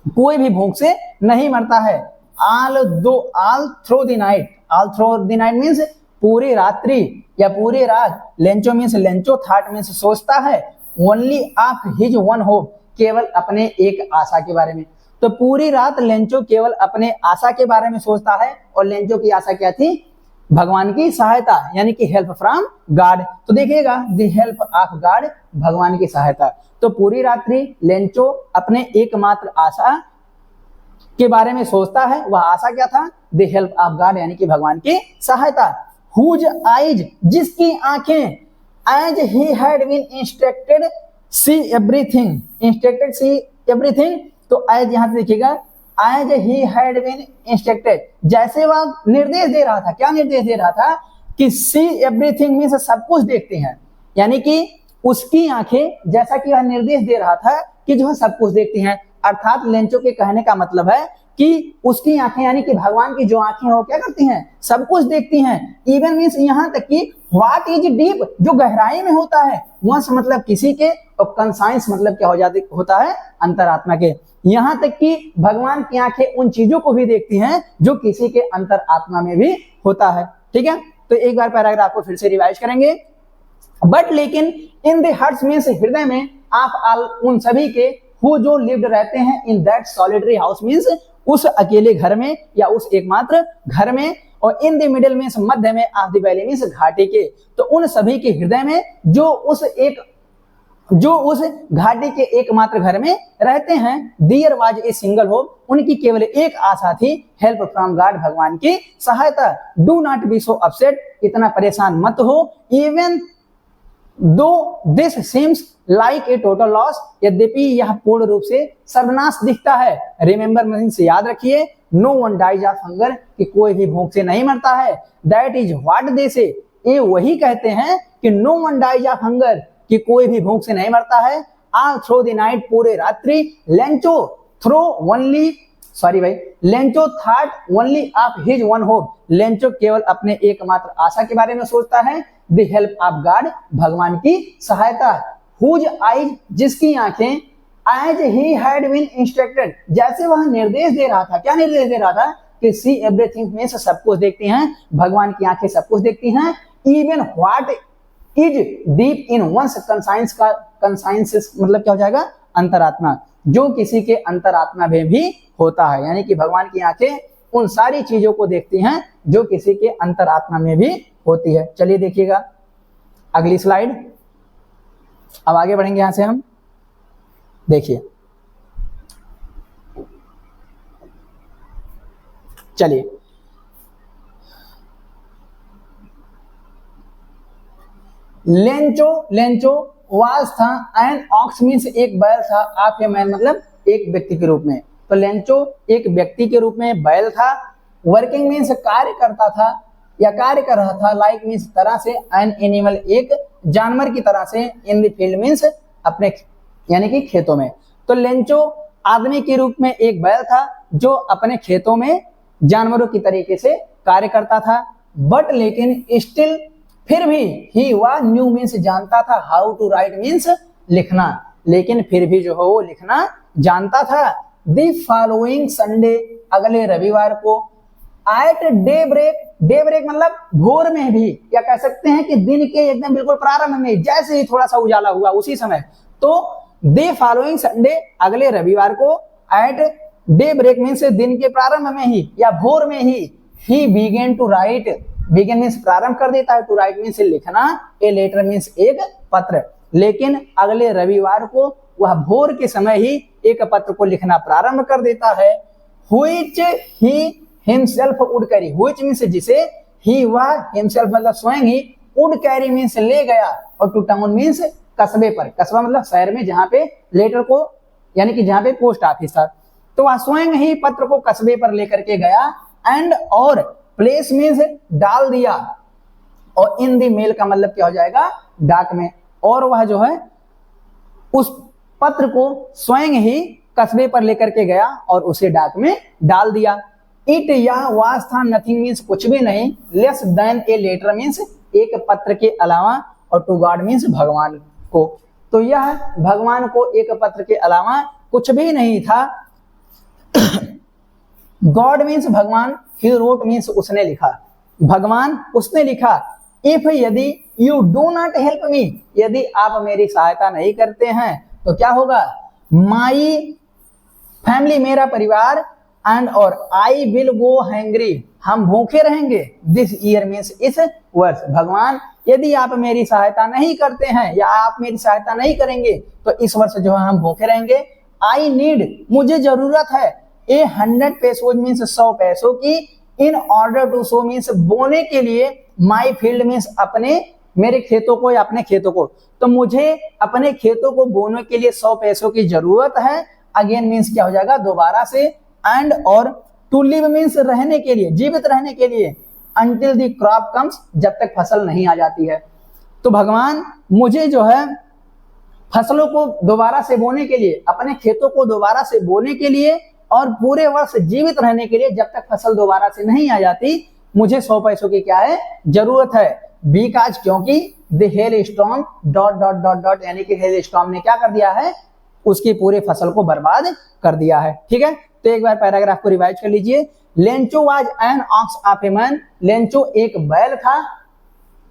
कोई भी भूख से नहीं मरता है। All through the night, all through the night means पूरी रात्रि या पूरी रात, Lencho means Lencho, thought means सोचता है, only of his one hope, केवल अपने एक आशा के बारे में। तो पूरी रात लेंचो केवल अपने आशा के बारे में सोचता है, और लेंचो की आशा क्या थी? भगवान की सहायता, यानी कि हेल्प फ्रॉम गॉड। तो देखिएगा, द हेल्प ऑफ गॉड, भगवान की सहायता। तो पूरी रात्रि लेंचो अपने एकमात्र आशा के बारे में सोचता है, वह आशा क्या था? द हेल्प ऑफ गॉड, यानी कि भगवान की सहायता। हुज आइज, जिसकी आंखें, as he had been instructed see everything, instructed see everything, तो एज यहां से देखिएगा, as he had been instructed, जैसे वह निर्देश दे रहा था, क्या निर्देश दे रहा था? कि सी एवरीथिंग मींस सब कुछ देखते हैं, यानी कि उसकी आंखें, जैसा कि वह निर्देश दे रहा था कि जो है सब कुछ देखती हैं। अर्थात लेंचो के कहने का मतलब है कि उसकी आंखें, यानी कि भगवान की जो आंखें हैं वो क्या करती हैं? सब कुछ देखती हैं। इवन मीन्स यहां तक कि व्हाट इज डीप, जो गहराई में होता है, वंश मतलब किसी के, और कंसाइंस मतलब क्या होता है? अंतरात्मा के। यहां तक कि भगवान की आंखें उन चीजों को भी देखती हैं जो किसी के अंतरात्मा में भी होता है। ठीक है, तो एक बार पैराग्राफ को फिर से रिवाइज करेंगे। बट लेकिन इन द हार्ट्स मीन्स हृदय में, आप ऑल उन सभी के, हु जो लिव्ड रहते हैं in that solitary house means उस अकेले घर में या उस एकमात्र घर में, और इन द मिडिल मीन्स मध्य में, ऑफ द वैली मीन्स घाटी के। तो उन सभी के हृदय में जो उस घाटी के एकमात्र घर में रहते हैं, there was a single hope, उनकी केवल एक आशा थी, हेल्प फ्रॉम गॉड, भगवान की सहायता। Do not be so upset, इतना परेशान मत हो, even though this seems like a total loss, यद्यपि यह पूर्ण रूप से सर्वनाश दिखता है। रिमेंबर मीन्स याद रखिए, no one dies of hunger, कि कोई भी भूख से नहीं मरता है। दैट इज व्हाट दे से, ये वही कहते हैं कि no one dies of hunger, कि कोई भी भूख से नहीं मरता है। ऑल थ्रू द नाइट, पूरे रात्रि, लेंचो थ्रो ओनली, सॉरी भाई, Lencho thought only of his one hope, Lencho केवल अपने एकमात्र आशा के बारे में सोचता है। द हेल्प ऑफ गॉड, भगवान की सहायता। हुज आइज, जिसकी आंखें, as he had been instructed, जैसे वह निर्देश दे रहा था, क्या निर्देश दे रहा था? कि सी एवरीथिंग में से सब कुछ देखती हैं, भगवान की आंखें सब कुछ देखती हैं। Even what is deep in one's conscience, का कंसाइंस मतलब क्या हो जाएगा? अंतरात्मा, जो किसी के अंतरात्मा में भी होता है, यानी कि भगवान की आंखें उन सारी चीजों को देखती हैं जो किसी के अंतरात्मा में भी होती है। चलिए देखिएगा अगली स्लाइड। अब आगे बढ़ेंगे यहां से हम, देखिए, चलिए लेंचो, लेंचो वाज था एन ऑक्स मीन्स एक बैल था, आप ए मैन मतलब एक व्यक्ति के रूप में, तो लेंचो एक व्यक्ति के रूप में बैल था, वर्किंग मीन्स कार्य करता था या कार्य कर रहा था, लाइक मीन्स तरह से, एन एनिमल एक जानवर की तरह से, इन द फील्ड मीन्स अपने यानी कि खेतों में। तो लेंचो आदमी के रूप में एक बैल था जो अपने खेतों में जानवरों की तरीके से कार्य करता था, बट लेकिन स्टिल फिर भी ही वह न्यू मीन्स जानता था, हाउ टू राइट मीन्स लिखना, लेकिन फिर भी जो है वो लिखना जानता था। द फॉलोइंग संडे अगले रविवार को, at daybreak, daybreak मतलब भोर में भी, या कह सकते हैं कि दिन के एकदम बिल्कुल प्रारंभ में, जैसे ही थोड़ा सा उजाला हुआ उसी समय, तो दे फॉलोइंग संडे अगले रविवार को, एट डे ब्रेक मीन्स दिन के प्रारंभ में ही या भोर में ही began to write, began means प्रारंभ कर देता है, टू राइट मीन्स लिखना, ए लेटर मीन्स एक पत्र, लेकिन अगले रविवार को वह भोर के समय ही एक पत्र को लिखना प्रारंभ कर देता है। Which he himself would carry, which means जिसे, ही वह, हिमसेल्फ मतलब स्वयं ही, वुड कैरी मीन्स ले गया, और टू टाउन मीन्स कस्बे पर, कस्बा मतलब शहर में जहां पे लेटर को यानी कि जहां पे पोस्ट ऑफिस था, तो वह स्वयं ही पत्र को कस्बे पर लेकर के गया, एंड और प्लेस मीन्स डाल दिया, और इन द मेल का मतलब क्या हो जाएगा, डाक में, और वह जो है उस पत्र को स्वयं ही कस्बे पर लेकर के गया और उसे डाक में डाल दिया। इट यह वाज था, नथिंग मीन्स कुछ भी नहीं, less than a letter means एक पत्र के अलावा, और टू गॉड मीन्स भगवान को, तो यह भगवान को एक पत्र के अलावा कुछ भी नहीं था। गॉड मीन्स भगवान, ही रोट मीन्स उसने लिखा, भगवान उसने लिखा, इफ यदि you do not help me, यदि आप मेरी सहायता नहीं करते हैं तो क्या होगा, माई फैमिली मेरा परिवार, एंड और आई विल गो हैंग्री हम भूखे रहेंगे, दिस ईयर मीन्स इस वर्ष, भगवान यदि आप मेरी सहायता नहीं करते हैं या आप मेरी सहायता नहीं करेंगे तो इस वर्ष जो है हम भूखे रहेंगे। आई नीड मुझे जरूरत है, ए 100 पैसोज मीन्स 100 पैसों की, in order to sow means बोने के लिए, माई फील्ड मीन्स अपने मेरे खेतों को या अपने खेतों को, तो मुझे अपने खेतों को बोने के लिए 100 पैसों की जरूरत है। अगेन मीन्स क्या हो जाएगा, दोबारा से, एंड और टू लिव मीन्स रहने के लिए, जीवित रहने के लिए, अंटिल द क्रॉप कम्स जब तक फसल नहीं आ जाती है। तो भगवान मुझे जो है फसलों को दोबारा से बोने के लिए, अपने खेतों को दोबारा से बोने के लिए और पूरे वर्ष जीवित रहने के लिए, जब तक फसल दोबारा से नहीं आ जाती, मुझे 100 पैसों की क्या है, जरूरत है। बिकॉज क्योंकि the hell storm dot dot dot dot, यानी कि हेल स्टॉर्म ने क्या कर दिया है, उसकी पूरे फसल को बर्बाद कर दिया है। ठीक है, तो एक बार पैराग्राफ को रिवाइज कर लीजिए। Lencho was an ox of a man, Lencho एक बैल था,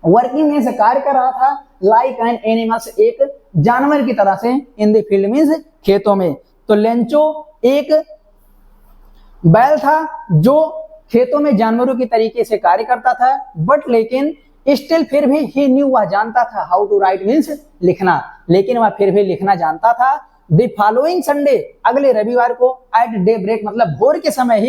वर्किंग में से कार्य कर रहा था, लाइक एन एनिमल्स एक जानवर की तरह से, इन द फील्ड मीन्स खेतों में। तो लेंचो एक बैल था जो खेतों में जानवरों की तरीके से कार्य करता था, बट लेकिन स्टिल फिर भी ही न्यू वह जानता था, हाउ टू राइट मीन्स लिखना, लेकिन वह फिर भी लिखना जानता था। द फॉलोइंग संडे अगले रविवार को, एट डे ब्रेक मतलब भोर के समय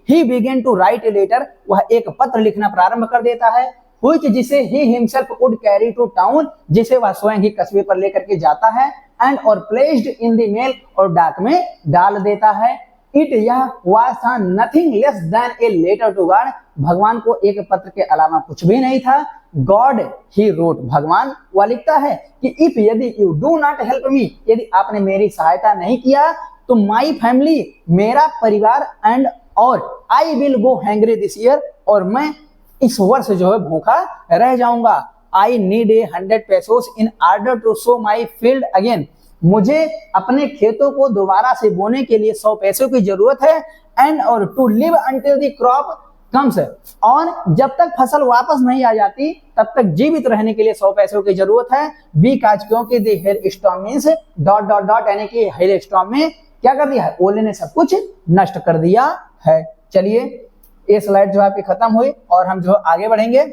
ही began to write a letter, वह एक पत्र लिखना प्रारंभ कर देता है, व्हिच जिसे he himself would carry to town, जिसे वह स्वयं ही कस्बे पर लेकर के जाता है, एंड और प्लेस्ड इन द मेल और डाक में डाल देता है। इट यह वाज था, nothing less than a letter to God, भगवान को एक पत्र के अलावा कुछ भी नहीं था। गॉड ही रोट, भगवान वह लिखता है कि इफ यदि you do not help me, यदि आपने मेरी सहायता नहीं किया तो माई फैमिली मेरा परिवार, एंड और I will go hungry this year, और मैं इस वर्ष जो है भूखा रह जाऊंगा। I need a 100 pesos in order to sow my field again, मुझे अपने खेतों को दोबारा से बोने के लिए 100 पैसों की जरूरत है, एंड और to live until the crop comes, और जब तक फसल वापस नहीं आ जाती तब तक जीवित रहने के लिए 100 पैसों की जरूरत है। बिकॉज क्योंकि the hell storm means dot dot dot, यानी कि हेल स्टॉर्म में क्या कर दिया है, ओले ने सब कुछ नष्ट कर दिया है। चलिए ये स्लाइड जो आपकी खत्म हुई और हम जो आगे बढ़ेंगे।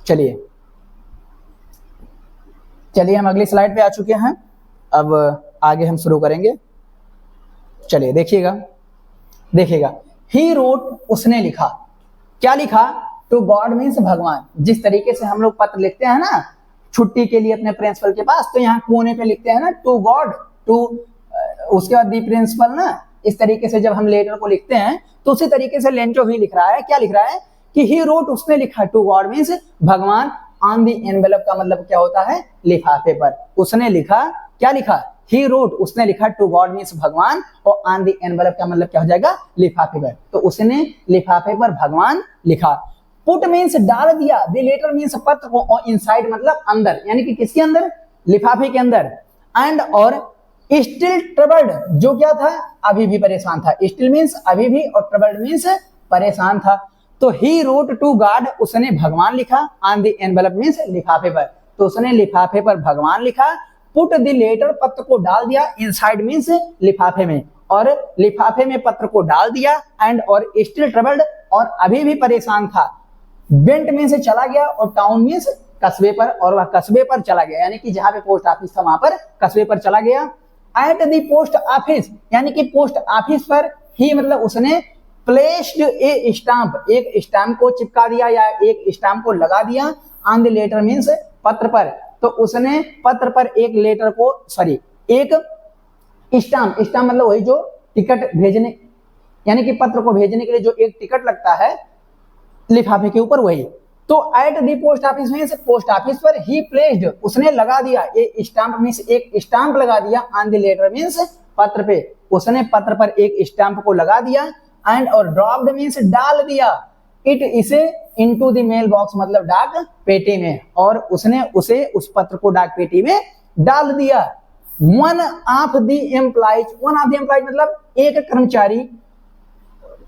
चलिए हम अगली स्लाइड पे आ चुके हैं, अब आगे हम शुरू करेंगे। चलिए देखिएगा, ही रोट उसने लिखा, क्या लिखा, टू गॉड मीन्स भगवान। जिस तरीके से हम लोग पत्र लिखते हैं ना छुट्टी के लिए अपने प्रिंसिपल के पास, तो यहाँ कोने पे लिखते हैं ना टू गॉड, टू उसके बाद दी प्रिंसिपल ना, इस तरीके से जब हम लेटर को लिखते हैं तो उसी तरीके से लेंचो भी लिख रहा है। क्या लिख रहा है कि ही रोट, उसने लिखा, टू गॉड मीन्स भगवान, ऑन दी एनवेलप का मतलब क्या होता है, लिफाफे पर। उसने लिखा, क्या लिखा, ही रोट, उसने लिखा, टू गॉड मीन्स भगवान, और ऑन दी एनवेलप का मतलब क्या हो जाएगा, लिफाफे पर। तो उसने लिफाफे पर भगवान लिखा। पुट मीन्स डाल दिया, द लेटर मीन्स पत्र को, और इनसाइड मतलब अंदर, यानी कि किसके अंदर, लिफाफे के अंदर। एंड और स्टिल ट्रबल्ड, जो क्या था, अभी भी परेशान था। स्टिल मीन्स अभी भी, और ट्रबल्ड मीन्स परेशान था। तो ही रोट टू गॉड, उसने भगवान लिखा, ऑन द एनवेलप मीन्स लिफाफे पर, तो उसने लिफाफे पर भगवान लिखा। पुट द लेटर, पत्र को डाल दिया, इनसाइड मीन्स लिफाफे में, और लिफाफे में पत्र को डाल दिया। एंड और स्टिल ट्रबल्ड, और अभी भी परेशान था। वेंट मीन्स चला गया, और टाउन मीन्स कस्बे पर, और वह कस्बे पर चला गया, यानी कि जहां पे पोस्ट ऑफिस था वहां पर कस्बे पर चला गया। एट द पोस्ट ऑफिस, यानी कि पोस्ट ऑफिस पर ही मतलब उसने प्लेस्ड ए स्टाम्प, एक स्टाम्प को चिपका दिया या एक स्टाम्प को लगा दिया। ऑन द लेटर मीन्स पत्र पर, तो उसने पत्र पर एक लेटर को, सॉरी एक स्टाम्प, स्टाम्प मतलब वही जो टिकट भेजने, यानी कि पत्र को भेजने के लिए जो एक टिकट लगता है लिफाफे के ऊपर, वही। तो एट दी पोस्ट ऑफिस में से पोस्ट ऑफिस पर ही प्लेस्ड, उसने लगा दिया, ए स्टाम्प मीन्स एक स्टाम्प लगा दिया। ऑन द लेटर मीन्स पत्र पे, उसने पत्र पर एक स्टाम्प को लगा दिया। एंड और ड्रॉप्ड मीन्स डाल दिया, इट इसे इनटू द मेल बॉक्स मतलब डाक पेटी में, और उसने उसे उस पत्र को डाक पेटी में डाल दिया। One of the employees, one of the employees मतलब एक कर्मचारी,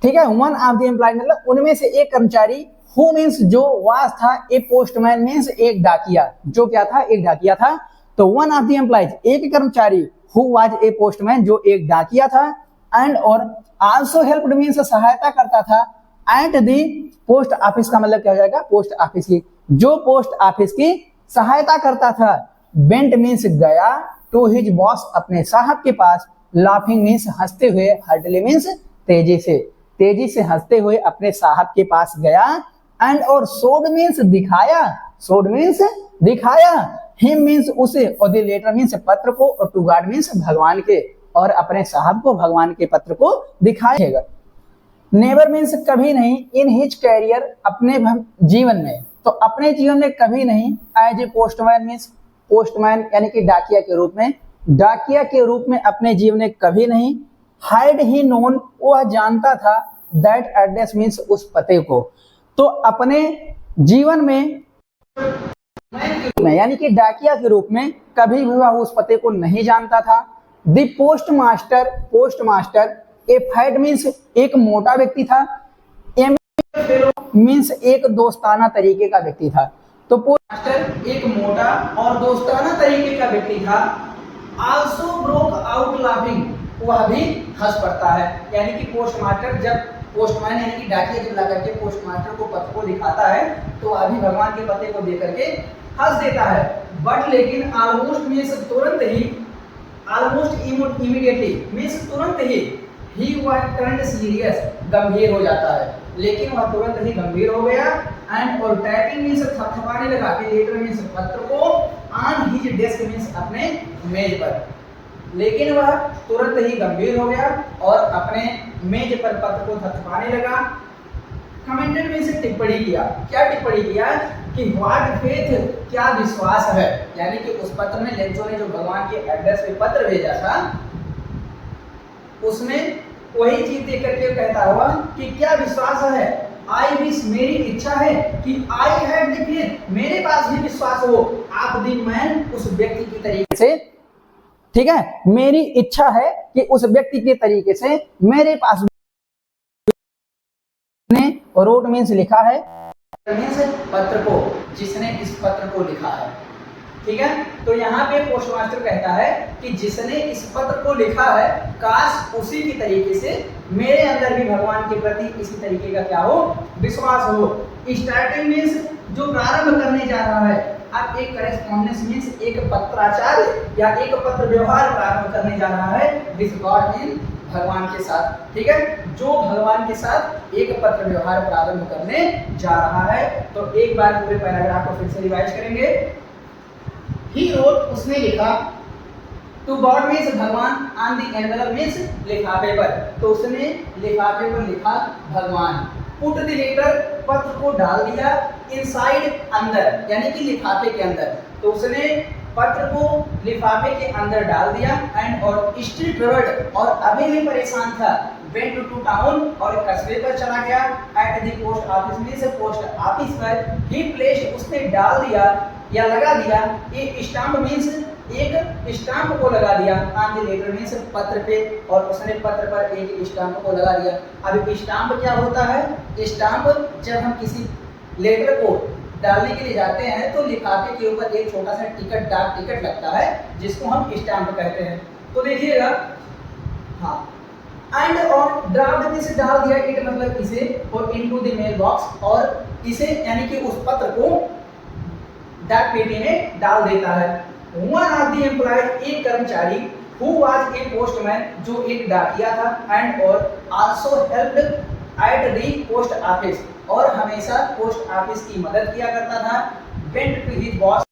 ठीक है, वन ऑफ द एम्प्लॉइज मतलब उनमें से एक कर्मचारी, हु मीन्स जो, वाज था, ए पोस्टमैन मीन्स एक डाकिया, जो क्या था, एक डाकिया था। तो वन ऑफ द एम्प्लॉइज एक कर्मचारी, हु वाज ए पोस्टमैन जो एक डाकिया था। एंड और आल्सो हेल्प्ड मीन्स सहायता करता था। एट दी पोस्ट ऑफिस का मतलब क्या हो जाएगा, पोस्ट ऑफिस की, जो पोस्ट ऑफिस की सहायता करता था। वेंट मीन्स गया, टू हिज बॉस अपने साहब के पास। लाफिंग मीन्स हंसते हुए, हर्टली मीन्स तेजी से हंसते हुए अपने साहब के पास गया। एंड और शोड मीन्स दिखाया, शोड मीन्स दिखाया। हिम मीन्स उसे, और द लेटर मीन्स पत्र को, और टू गॉड मीन्स भगवान के, और अपने साहब को भगवान के पत्र को दिखाएगा। नेवर मीन्स कभी नहीं, इन हिज कैरियर अपने जीवन में, तो अपने जीवन में कभी नहीं। As a postman means postman यानी कि डाकिया के रूप में, डाकिया के रूप में अपने जीवन में कभी नहीं। हाइड ही नोन, वह जानता था, दैट एड्रेस मीन्स उस पते को, तो अपने जीवन में यानी कि डाकिया के रूप में कभी भी वह उस पते को नहीं जानता था। The post master, post master A fat means एक मोटा व्यक्ति था, एम मीन्स एक दोस्ताना तरीके का व्यक्ति था। तो पोस्ट मास्टर एक मोटा और दोस्ताना तरीके का व्यक्ति था। आल्सो ब्रोक आउट लाफिंग, वह भी हंस पड़ता है, यानी कि पोस्ट मास्टर जब पोस्टमैन यानी कि डाकिया जब ला करके पोस्ट मास्टर को पत्र को दिखाता है तो अभी भगवान के पते को दे करके हंस देता है। बट लेकिन ऑलमोस्ट मीन्स तुरंत ही, ऑलमोस्ट इमीडिएटली मीन्स तुरंत ही वह टर्न्ड सीरियस, गंभीर हो जाता है, लेकिन वह तुरंत ही गंभीर हो गया। एंड और टाइपिंग मीन्स थपथपाने लगा, लेटर मीन्स पत्र को, ऑन हिज डेस्क मीन्स अपने मेज पर, लेकिन वह तुरंत ही गंभीर हो गया और अपने मेज पर पत्र को थपथपाने लगा। कमेंटेड में से टिप्पणी किया, क्या टिप्पणी किया कि व्हाट फेथ, क्या विश्वास है, यानी कि उस पत्र में लेंचो ने जो भगवान के एड्रेस पे पत्र भेजा था उसमें वही चीज देख करके कहता हुआ कि क्या विश्वास है। आई विश, मेरी इच्छा है कि आई हैड द फेथ, मेरे पास भी विश्वास हो, आप द मैन, उस व्यक्ति की तरीके से, ठीक है, मेरी इच्छा है कि उस व्यक्ति के तरीके से मेरे पास ने रोट मीन्स लिखा है, मीन्स पत्र को, जिसने इस पत्र को लिखा है, ठीक है। तो यहाँ पे पोस्ट मास्टर कहता है कि जिसने इस पत्र को लिखा है काश उसी की तरीके से मेरे अंदर भी भगवान के प्रति इसी तरीके का क्या हो, विश्वास हो। स्टार्टिंग मीन्स जो प्रारंभ करने जा रहा है, अब एक करेस्पॉन्डेंस मीन्स एक पत्राचार या एक पत्र व्यवहार प्रारंभ करने जा रहा है। दिस गॉड मीन भगवान के साथ, ठीक है, जो भगवान के साथ एक पत्र व्यवहार प्रारंभ करने जा रहा है। तो एक बार पूरे पैराग्राफ को फिर से रिवाइज करेंगे। ही रोट, उसने लिखा, टू गॉड मीन्स भगवान, ऑन द एनवेलप मीन्स लिफाफे पर, तो उसने लिफाफे पर लिखा भगवान। पुट द लेटर, पत्र को डाल दिया, इनसाइड, अंदर, यानी कि लिफाफे के अंदर, तो उसने पत्र को लिफाफे के अंदर डाल दिया। एंड और स्टिल ट्रेवल्ड, और अभी भी परेशान था, वेंट टू टाउन, और कस्बे पर चला गया। At the post office, means post office पर, ही प्लेस्ड, उसने डाल दिया या लगा दिया, एक स्टाम्प, मीन्स एक स्टाम्प को लगा दिया, ऑन द लेटर मीन्स पत्र पे, और उसने पत्र पर एक स्टाम्प को लगा दिया। अब स्टाम्प क्या होता है? स्टाम्प जब हम किसी लेटर को डालने के लिए जाते हैं तो लिफाफे के ऊपर एक छोटा सा टिकट, डाक टिकट लगता है, जिसको हम स्टाम्प कहते हैं। तो देखिएगा, हाँ, एंड और ड्राफ्ट में से डाल दिया, इट मतलब इसे, और इनटू द मेल बॉक्स, और इसे यानी कि उस पत्र को डाक पेटी में डाल देता है। वन ऑफ द एम्प्लॉय, एक कर्मचारी, हु वाज ए पोस्टमैन, जो एक डाकिया था, एंड और also helped at the post office, और हमेशा पोस्ट ऑफिस की मदद किया करता था। वेंट टू हिज बॉस,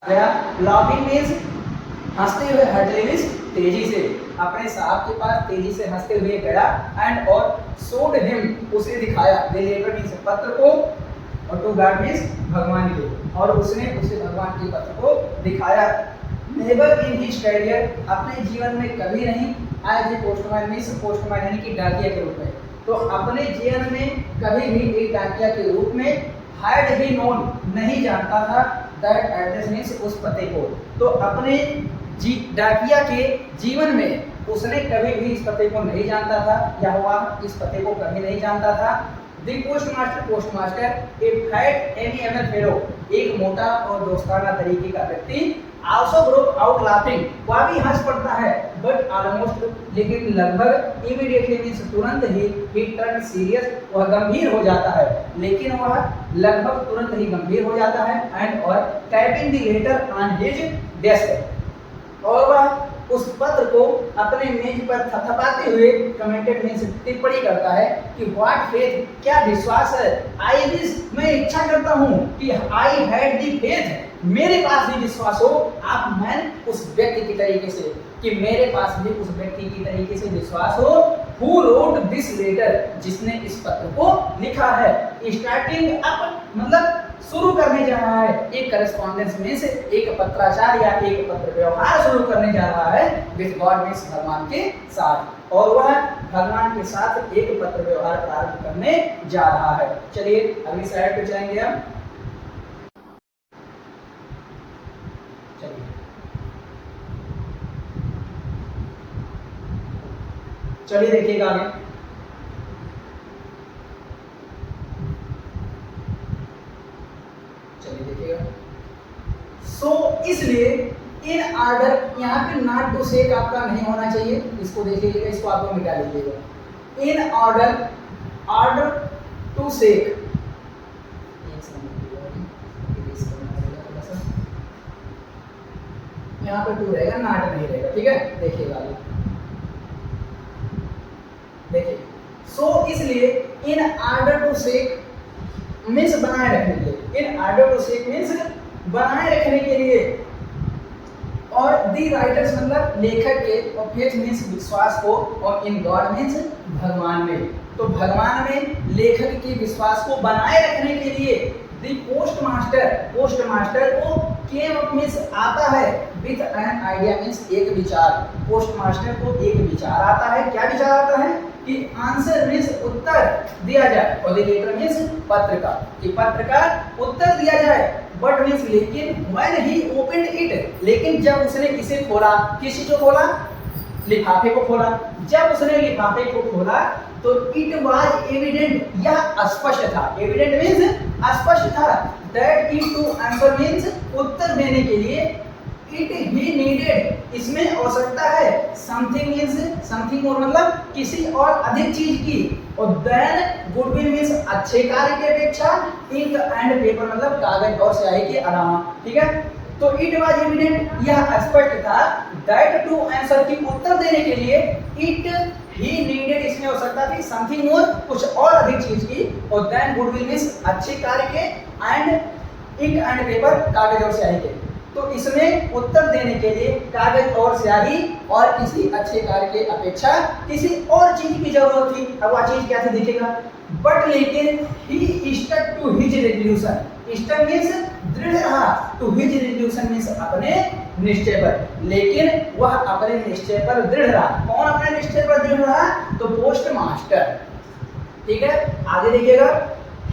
गया, लाफिंग मींस हंसते हुए, हटले मींस तेजी से, अपने साहब के पास तेजी से हंसते हुए गया। एंड और शोड हिम, उसे दिखाया, द लेटर मींस पत्र को, और टू गॉड मींस भगवान के, और उसने उसे भगवान के पत्र को दिखाया। नेवर इन हिज कैरियर, अपने जीवन में कभी नहीं, as a postman means postman यानी कि डाकिया के रूप में, तो अपने जीवन में कभी भी एक डाकिया के रूप में हैड ही नोन, नहीं जानता था, दैट एड्रेस मींस उस पते को, तो अपने डाकिया के जीवन में उसने कभी भी इस पते को नहीं जानता था, या वह इस पते को कभी नहीं जानता था। The postmaster, postmaster, A fat amiable fellow, एक मोटा और दोस्ताना तरीके का व्यक्ति, आल्सो ब्रोक आउट लाफिंग, वह भी हंस पड़ता है, बट ऑलमोस्ट, लेकिन लगभग, इमीडिएटली मींस तुरंत ही टर्न सीरियस, वह गंभीर हो जाता है, लेकिन वह लगभग तुरंत ही गंभीर हो जाता है। एंड और typing the later on his desk, और वह उस पत्र को अपने मेज पर थपथपाते हुए कमेंटेड मींस टिप्पणी करता है कि व्हाट फेथ, क्या विश्वास है, आई विश, मैं इच्छा करता हूँ कि आई हैड द फेथ, मेरे पास भी विश्वास हो, आप मैन उस व्यक्ति की तरीके से, कि मेरे पास भी उस व्यक्ति की तरीके से विश्वास हो, हु रोट दिस लेटर, जिसने इस पत्र को लिखा है। स्टार्टिंग अप मतलब शुरू करने जा रहा है, एक करस्पॉन्डेंस में से एक पत्राचार या एक पत्र व्यवहार शुरू करने जा रहा है विद गॉड मींस भगवान के साथ, और वह भगवान के साथ एक पत्र व्यवहार प्रारंभ करने जा रहा है। चलिए अगली स्लाइड पे जाएंगे हम। चलिए देखिएगा आगे। चलिए देखिएगा। सो इसलिए इन ऑर्डर, यहाँ पे नॉट टू सेक आपका नहीं होना चाहिए, इसको देखिएगा, इसको आपको मिटा लीजिएगा। इन ऑर्डर, ऑर्डर टू सेक, यहाँ पे टू रहेगा, नॉट नहीं रहेगा, ठीक है, देखिएगा आगे। देखिए, सो इसलिए in order to sake means बनाए रखने के लिए, in order to sake means बनाए रखने के लिए, और दी राइटर्स मतलब लेखक के, और फेथ मीन्स विश्वास को, और इन गॉड मीन्स भगवान में, तो भगवान में लेखक के विश्वास को बनाए रखने के लिए दी पोस्टमास्टर, पोस्टमास्टर को केम अप मीन्स आता है, विथ एन आइडिया मीन्स एक विचार, पोस्टमास्टर को एक विचार आता है, क्या विचार आता है कि आंसर मीन्स उत्तर दिया जाए, और द लेटर मीन्स पत्र का, कि पत्र का उत्तर दिया जाए, बट मीन्स लेकिन व्हेन ही ओपनड इट, लेकिन जब उसने इसे खोला, किसी को खोला, लिफाफे को खोला, जब उसने लिफाफे को खोला तो इट वाज एविडेंट, यह स्पष्ट था, एविडेंट मीन्स स्पष्ट था, that it to answer means उत्तर देने के लिए, इट ही नीडेड, इसमें आवश्यकता है, समथिंग मीन्स समथिंग और मतलब किसी और अधिक चीज की, और देन गुडविल मीन्स अच्छे कार्य की अपेक्षा, इंक एंड पेपर मतलब कागज और स्याही के अलावा, ठीक है। तो इट वाज एविडेंट, यह स्पष्ट था, दैट टू आंसर की उत्तर देने के लिए इट ही नीडेड, इसमें आवश्यकता थी समथिंग मोर, कुछ और अधिक चीज की, और देन गुडविल मींस अच्छे कार्य के, एंड इंक एंड पेपर कागज और स्याही के। तो इसमें उत्तर देने के लिए कागज और स्याही और किसी अच्छे कार्य के अपेक्षा किसी और चीज की जरूरत थी। अब वह चीज क्या थी देखिएगा, बट लेकिन he stuck to his resolution, stuck means दृढ़ रहा, टू हिज रेजोल्यूशन मींस अपने निश्चय पर, लेकिन वह अपने निश्चय पर दृढ़ रहा। कौन अपने निश्चय पर दृढ़ रहा? तो पोस्ट मास्टर। ठीक है, आगे देखिएगा,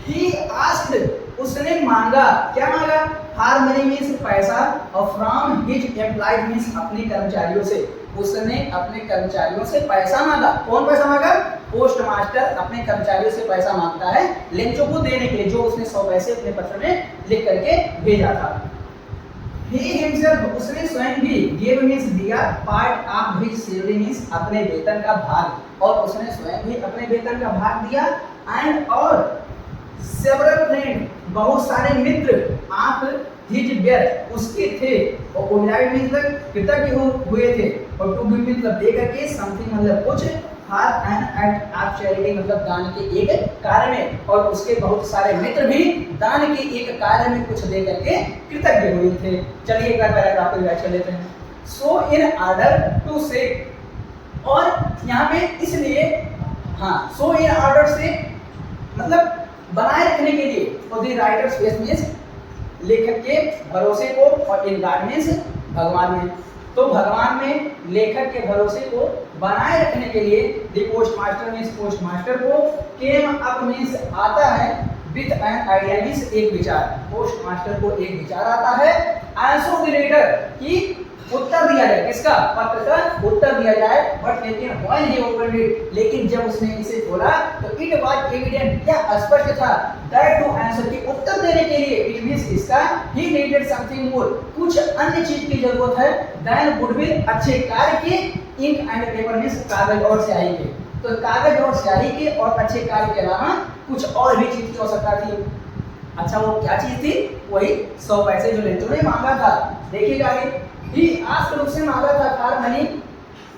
ही आस्क्ड, उसने मांगा, क्या मांगा? फॉर मनी मींस पैसा, और फ्रॉम हिज एम्प्लॉयड मींस अपने कर्मचारियों से, उसने अपने कर्मचारियों से पैसा मांगा। कौन पैसा मांगा? पोस्ट मास्टर अपने कर्मचारियों से पैसा मांगता है लेंचो को देने के लिए, जो उसने 100 पैसे अपने पत्र में लिख करके भेजा था। He himself, उसने स्वयं भी, gave मींस दिया, part of his salary means अपने वेतन का भाग, और उसने स्वयं भी अपने वेतन का भाग दिया, एंड और सेवरल फ्रेंड, बहुत सारे मित्र, ऑफ हिज बेयर, उसके थे, और ओब्लाइड मींस कृतज्ञ हुए थे, और टू गिव मतलब दे करके, समथिंग मतलब कुछ, for an act of charity मतलब दान के एक कार्य में, और उसके बहुत सारे मित्र भी दान के एक कार्य में कुछ दे करके कृतज्ञ हुए थे। चलिए एक बार पैराग्राफ को व्याख्या लेते हैं। सो इन ऑर्डर टू से, और यहाँ पे इसलिए, हाँ, सो इन ऑर्डर से मतलब बनाए रखने के लिए, और द राइटर्स फेथ मींस लेखक के भरोसे को, और इन गॉड मींस भगवान में, तो भगवान में लेखक के भरोसे को बनाए रखने के लिए the post master means post master को, केम अप मींस आता है, विथ एन आइडिया मींस एक विचार, पोस्ट मास्टर को एक विचार आता है, आंसर द रीडर की उत्तर दिया जाए, किसका? पत्र का उत्तर दिया जाए, बट लेकिन व्हेन ही ओपनड इट, लेकिन जब उसने इसे खोला तो इट वाज एविडेंट, यह स्पष्ट था, दैट टू आंसर की उत्तर देने के लिए, इट मींस इसका, ही नीडेड समथिंग मोर, कुछ अन्य चीज की जरूरत है, देन गुडविल अच्छे कार्य के, इंक एंड पेपर मींस कागज और स्याही के, तो कागज और स्याही के और अच्छे कार्य के अलावा कुछ और भी चीज की आवश्यकता थी। अच्छा, वो क्या चीज थी? वही 100 पैसे जो लेंचो ने मांगा था। देखिएगा आगे, ही आस्क्ड, उसने मांगा था for money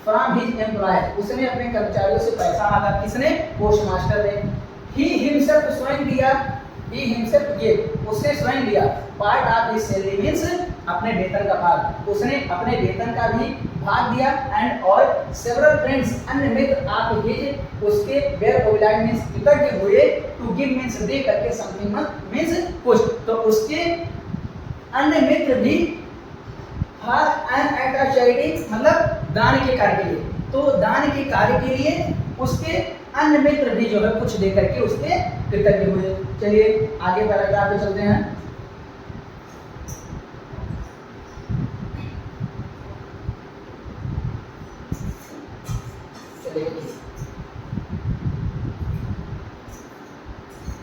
from his employer, उसने अपने कर्मचारियों से पैसा मांगा, किसने? पोस्ट मास्टर ने। ही हिमसेल्फ, स्वयं दिया, ही हिमसेल्फ गिव, उसने स्वयं दिया, part of his salary means अपने वेतन का भाग, उसने अपने वेतन का भी भाग दिया, एंड और सेवरल फ्रेंड्स, अन्य मित्र ऑफ हिज, उसके वेयर ओब्लाइड मींस कृतज्ञ हुए, टू गिव मींस दे करके, समथिंग मींस कुछ, तो उसके अन्य मित्र भी for an act of charity मतलब दान के कार्य के लिए, तो दान के कार्य के लिए उसके अन्य मित्र भी जो है कुछ दे करके उसके कृतज्ञ हुए। चलिए आगे पैराग्राफ पे चलते हैं।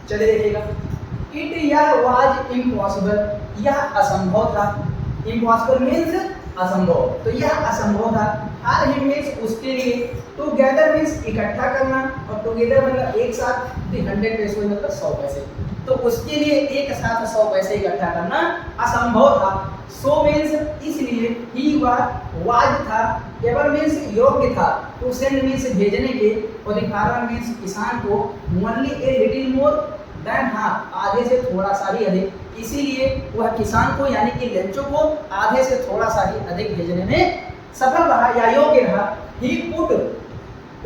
चलिए देखिएगा, इट यह वाज इम्पॉसिबल, यह असंभव था, इम्पॉसिबल मींस असंभव, तो यह असंभव था, हर हिम मींस उसके लिए, टुगेदर मींस इकट्ठा करना, और टुगेदर मतलब एक साथ, 100 पैसे मतलब 100 पैसे, तो उसके लिए एक साथ 100 पैसे इकट्ठा करना असंभव था। सो मींस इसलिए, ही वाज था, एवर मींस योग्य था, टू सेंड मींस भेजने के, और द फार्मर मींस किसान को, only a little more than, हाँ आधे से थोड़ा सा ही अधिक, इसीलिए वह किसान को यानी कि लेंचो को आधे से थोड़ा सा ही अधिक भेजने में सफल रहा या योग्य रहा। ही पुट,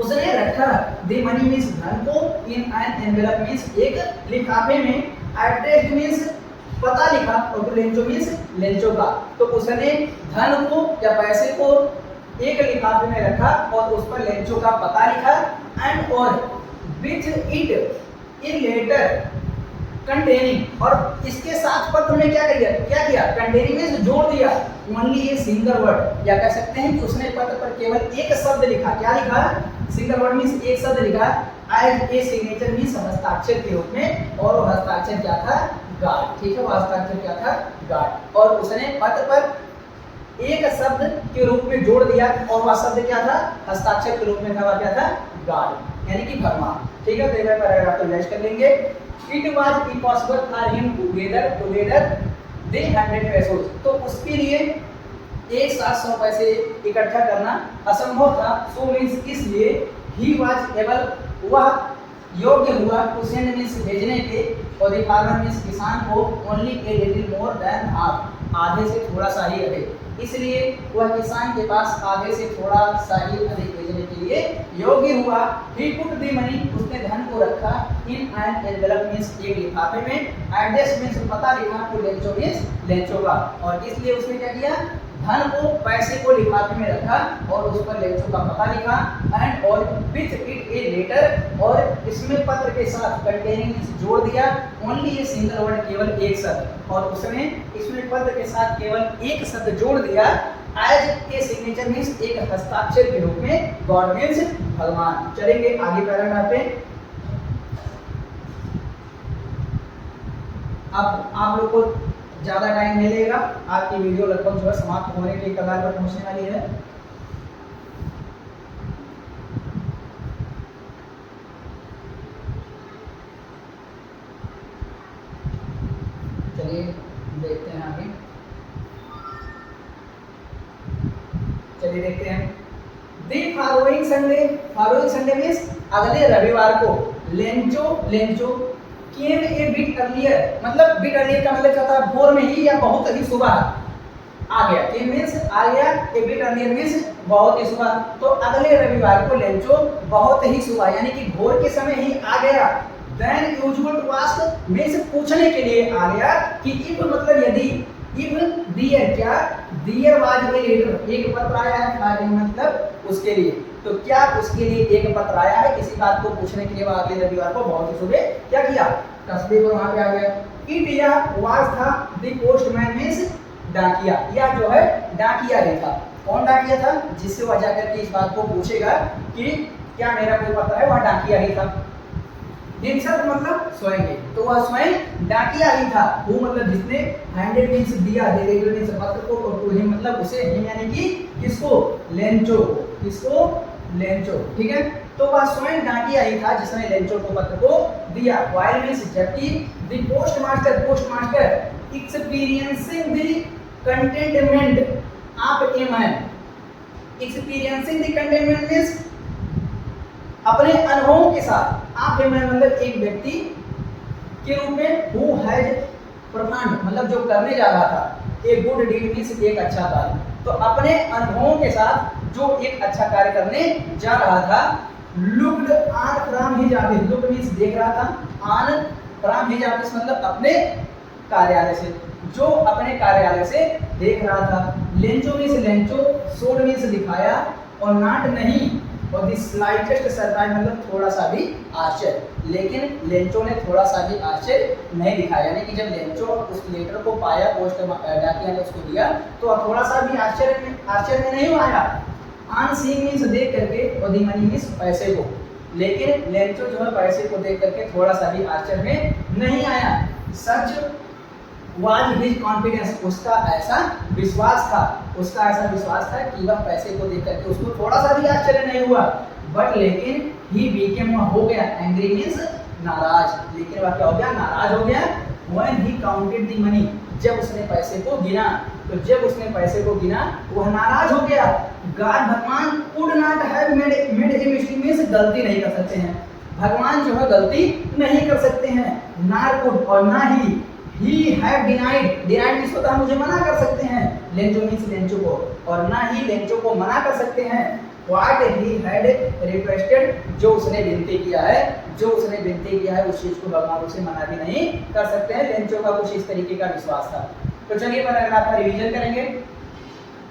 उसने रखा, द मनी मींस धन को, इन एन एनवेलप मींस एक लिफाफे में, एड्रेस मींस पता लिखा, और लेंचो मींस लेंचो का, तो उसने धन को या पैसे को एक लिफाफे में रखा और उस पर लेंचो का पता लिखा, एंड और with it a letter containing, और इसके साथ पत्र में क्या किया? कंटेनिंग में जोड़ दिया, ओनली ए सिंगल वर्ड, या कह सकते हैं कि उसने पत्र पर केवल एक शब्द लिखा, क्या लिखा? सिंगल वर्ड मींस एक शब्द लिखा, एज ए सिग्नेचर मींस हस्ताक्षर के रूप में, और वो हस्ताक्षर क्या था? गार्ड, ठीक है, वो हस्ताक्षर क्या था? गार्ड, और उसने पत्र पर एक शब्द के रूप में जोड़ दिया, और वह शब्द क्या था? हस्ताक्षर के रूप में था, वह क्या था? गार्ड, यानी कि भगवान। ठीक है, तो एक पैराग्राफ को मैच कर लेंगे। It was impossible for him together they 100 pesos, तो उसके लिए एक साथ 100 पैसे इकट्ठा करना असंभव था। सो मीन्स इसलिए ही वाज एबल, वह योग्य हुआ टू सेंड मीन्स भेजने के, और द फार्मर मीन्स किसान को only a little more than half, आधे से थोड़ा सा ही अधिक, इसलिए वह किसान के पास आधे से थोड़ा सा ही अधिक भेजने के लिए योग्य हुआ। ही पुट द मनी, उसने धन को रखा इन एन एनवेलप मीन्स एक लिफाफे में, एड्रेस मीन्स पता लिखा टू लेंचो मीन्स लेंचो का, और इसलिए उसने क्या किया, धन को पैसे को लिफाफे में रखा और उस पर लेंचो का पता लिखा, एंड और विथ इट ए लेटर, और इसमें पत्र के साथ कंटेनिंग जोड़ दिया ओनली ए सिंगल वर्ड, केवल एक शब्द, और उसने इसमें पत्र के साथ केवल एक शब्द जोड़ दिया, एज ए सिग्नेचर मीन्स एक हस्ताक्षर के रूप में, गॉड मीन्स भगवान। चलेंगे आगे पैराग्राफ पे। अब आप लोग को ज़्यादा टाइम नहीं लगेगा, आपकी वीडियो लगभग जो है समाप्त होने के कगार पर पहुंचने वाली है। चलिए देखते हैं आगे, चलिए देखते हैं। दी फॉलोइंग संडे मीन्स अगले रविवार को, Lencho came a bit earlier, मतलब बिट अर्लियर का मतलब क्या था, भोर में ही या बहुत ही सुबह आ गया, केम मीन्स आ गया, ए बिट अर्लियर मीन्स बहुत ही सुबह, तो अगले रविवार को लेंचो बहुत ही सुबह यानी कि भोर के समय ही आ गया। Then usual to ask means पूछने के लिए आ गया कि इफ मतलब यदि, इफ दियर क्या, दियर वाज ए लेटर, एक पत्र आया है, फॉर मतलब उसके लिए, तो क्या उसके लिए एक पत्र आया है, किसी बात को पूछने के लिए वह अगले रविवार को बहुत ही सुबह क्या किया, कस्बे पर वहां पे आ गया। इट या वाज था द पोस्टमैन मीन्स डाकिया, या जो है डाकिया ही था। कौन डाकिया था, जिससे वह जाकर के इस बात को पूछेगा कि क्या मेरा कोई पत्र है, वह डाकिया ही था। दिनसत मतलब स्वयं, तो वह स्वयं डाकिया ही था, वो मतलब जिसने हैंडेड मीन्स दिया, दे मीन्स पत्र को, और टू हिम मतलब उसे, हिम यानी कि किसको, लेंचो, किसको, लेंचो, ठीक है। तो वह स्वयं डाकिया ही था जिसने लेंचो को पत्र को दिया। वाइल मीन्स जबकि, the postmaster experiencing the containment of a man, experiencing the containment means अपने अनुभवों के साथ, आप मतलब एक व्यक्ति के रूप में, हु हैज परफॉर्म मतलब जो करने जा रहा था, एक गुड डीड मीन्स एक अच्छा कार्य, तो अपने अनुभवों के साथ जो एक अच्छा कार्य करने जा रहा था। Looked on from his office, look means देख रहा था, ऑन फ्रॉम हिज ऑफिस मतलब अपने कार्यालय से, जो अपने कार्यालय से देख रहा था। Lencho means Lencho, showed means दिखाया, और नॉट नहीं, और द स्लाइटेस्ट सरप्राइज मतलब थोड़ा सा भी आश्चर्य, लेकिन लेंचो ने थोड़ा सा भी आश्चर्य नहीं दिखाया, यानी कि जब लेंचो उस लेटर को पाया, पोस्ट डाकिया ने उसको दिया, तो थोड़ा सा भी आश्चर्य में नहीं आया। ऑन सीइंग मीन्स देख करके, और दी मनी मीन्स पैसे को, लेकिन लेंचो जो है पैसे को देख करके थोड़ा सा भी आश्चर्य में नहीं आया। सच वाज हिज कॉन्फिडेंस, उसका ऐसा विश्वास था, कि वह पैसे को देख करके उसको थोड़ा सा भी आश्चर्य नहीं हुआ। बट लेकिन ही बीकेम, वह हो गया, एंग्री मीन्स नाराज, लेकिन वह क्या हो गया, नाराज हो गया। When he counted the money, जब उसने पैसे को गिना, तो जब उसने पैसे को गिना वह नाराज हो गया। गॉड भगवान could not have made a mistake means गलती नहीं कर सकते हैं, भगवान जो है गलती नहीं कर सकते हैं। नार कुड और ना ही हैव डिनाइड मीन्स होता है मुझे मना कर सकते हैं, लेंचो मीन्स लेंचो को, और ना ही लेंचो को मना कर सकते हैं। व्हाट ही हैड रिक्वेस्टेड, जो उसने विनती किया है, उस चीज को भगवान उसे मना भी नहीं कर सकते हैं। लेंचो का कुछ इस तरीके का विश्वास था। तो चलिए पैराग्राफ का रिवीजन करेंगे।